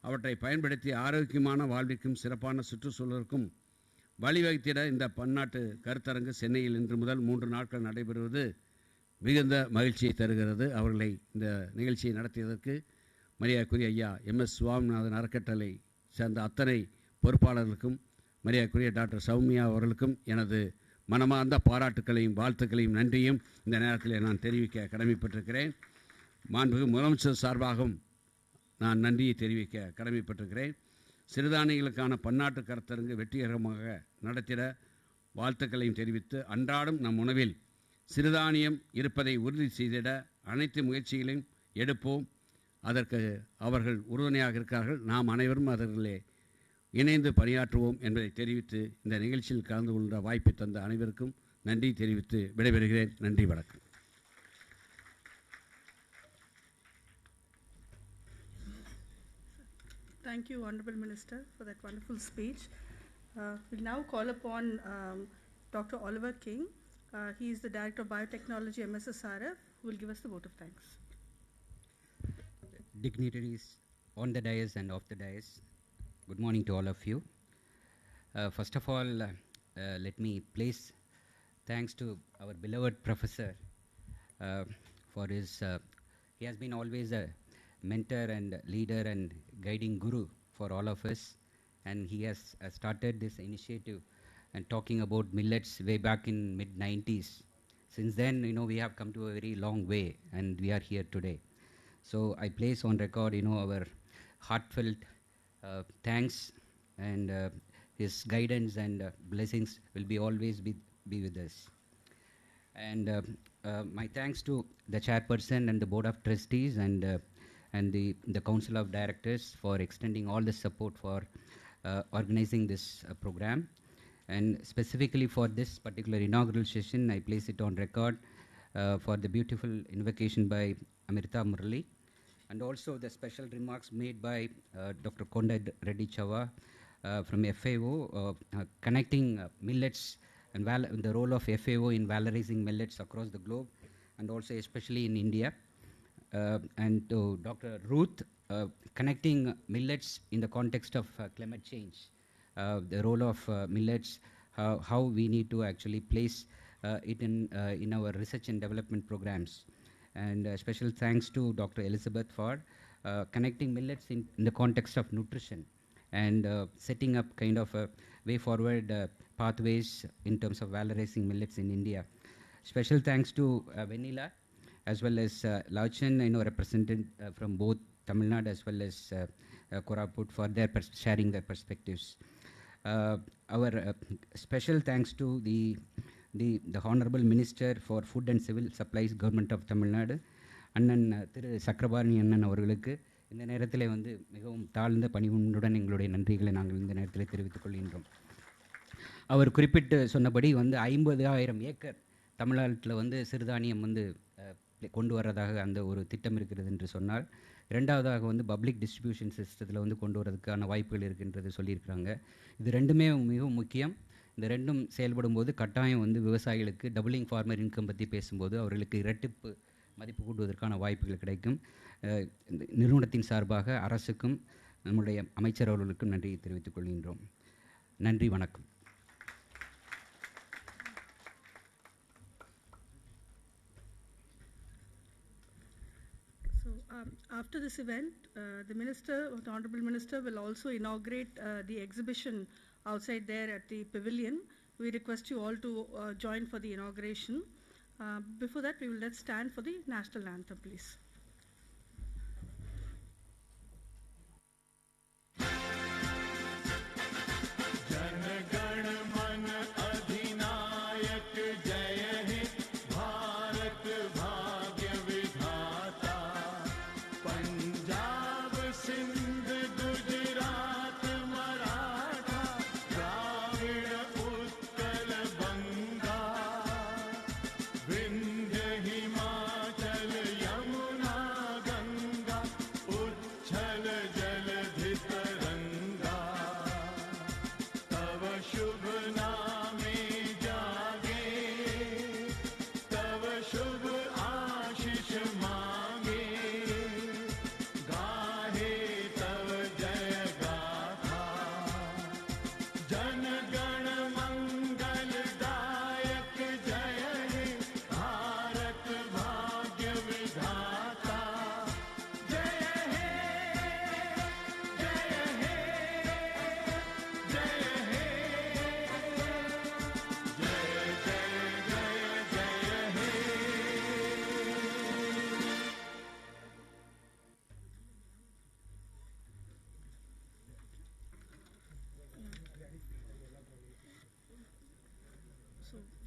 அவற்றை பயன்படுத்தி ஆரோக்கியமான வாழ்விற்கும் சிறப்பான சுற்றுச்சூழலுக்கும் வழிவகுத்திட இந்த பன்னாட்டு கருத்தரங்கு சென்னையில் இன்று முதல் 3 நாட்கள் நடைபெறுவது மிகுந்த மகிழ்ச்சியை தருகிறது. அவர்களை இந்த நிகழ்ச்சியை நடத்தியதற்கு மரியாதைக்குரிய ஐயா MS சுவாமிநாதன் அறக்கட்டளை சேர்ந்த அத்தனை பொறுப்பாளர்களுக்கும் மரியாதைக்குரிய டாக்டர் சௌமியா அவர்களுக்கும் எனது மனமார்ந்த பாராட்டுக்களையும் வாழ்த்துக்களையும் நன்றியும் இந்த நேரத்தில் நான் தெரிவிக்க கடமைப்பட்டிருக்கிறேன். மாண்புமிகு முதலமைச்சர் சார்பாகவும் நான் நன்றியை தெரிவிக்க கடமைப்பட்டிருக்கிறேன். சிறுதானியங்களுக்கான பன்னாட்டு கருத்தரங்கு வெற்றிகரமாக நடத்திட வாழ்த்துக்களையும் தெரிவித்து அன்றாடம் நம் உணவில் சிறுதானியம் இருப்பதை உறுதி செய்திட அனைத்து முயற்சிகளையும் எடுப்போம். அதற்கு அவர்கள் உறுதுணையாக இருக்கிறார்கள். நாம் அனைவரும் அவர்களே இணைந்து பணியாற்றுவோம் என்பதை தெரிவித்து இந்த நிகழ்ச்சியில் கலந்து கொண்ட வாய்ப்பை தந்த அனைவருக்கும் நன்றி தெரிவித்து விடைபெறுகிறேன். நன்றி, வணக்கம்.
Thank you, Honorable Minister, for that wonderful speech. We'll now call upon Dr. Oliver King. He is the Director of Biotechnology, MSSRF, who will give us the vote of thanks.
Dignitaries on the dais and off the dais, good morning to all of you. First of all, let me place thanks to our beloved professor for his, he has been always a mentor and leader and guiding guru for all of us, and he has started this initiative and talking about millets way back in mid-90s. Since then, we have come to a very long way and we are here today. So I place on record, our heartfelt thanks, and his guidance and blessings will be always be with us. And my thanks to the chairperson and the board of trustees and the council of directors for extending all the support for organizing this program. And specifically for this particular inaugural session, I place it on record for the beautiful invocation by Amrita Murali, and also the special remarks made by Dr. Konda Reddy Chava from FAO, connecting millets and the role of FAO in valorizing millets across the globe, and also especially in India. And to Dr. Ruth, connecting millets in the context of climate change, the role of millets, how we need to actually place it in our research and development programs. And special thanks to Dr. Elizabeth for connecting millets in the context of nutrition and setting up kind of a way forward pathways in terms of valorizing millets in India. Special thanks to Vanilla as well as Lauchen, represented from both Tamil Nadu as well as Koraput for their sharing their perspectives. Our special thanks to the Honorable Minister for Food and Civil Supplies, Government of Tamil Nadu, அண்ணன் திரு சக்கரபாணி அண்ணன் அவர்களுக்கு இந்த நேரத்தில் மிகவும் தாழ்ந்த பணிவுடன் எங்களுடைய நன்றிகளை நாங்கள் இந்த நேரத்தில் தெரிவித்துக் கொள்கின்றோம். அவர் குறிப்பிட்டு சொன்னபடி 50,000 ஏக்கர் தமிழ்நாட்டில் சிறுதானியம் கொண்டு வரதாக அந்த ஒரு திட்டம் இருக்கிறது என்று சொன்னார். இரண்டாவதாக பப்ளிக் டிஸ்ட்ரிபியூஷன் சிஸ்டத்தில் கொண்டு வரதுக்கான வாய்ப்புகள் இருக்கின்றது சொல்லியிருக்கிறாங்க. இது ரெண்டுமே மிகவும் முக்கியம். இந்த ரெண்டும் செயல்படும் போது கட்டாயம் விவசாயிகளுக்கு டபுளிங் ஃபார்மர் இன்கம் பற்றி பேசும்போது அவர்களுக்கு இரட்டிப்பு மதிப்பு கூட்டுவதற்கான வாய்ப்புகள் கிடைக்கும். நிறுவனத்தின் சார்பாக அரசுக்கும் நம்முடைய அமைச்சர் அவர்களுக்கும் நன்றியை தெரிவித்துக் கொள்கின்றோம். நன்றி, வணக்கம்.
After this event, the Honorable Minister will also inaugurate the exhibition outside there at the pavilion. We request you all to join for the inauguration. Before that, let's stand for the national anthem, please.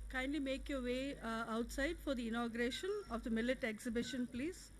Kindly make your way outside for the inauguration of the millet exhibition, please.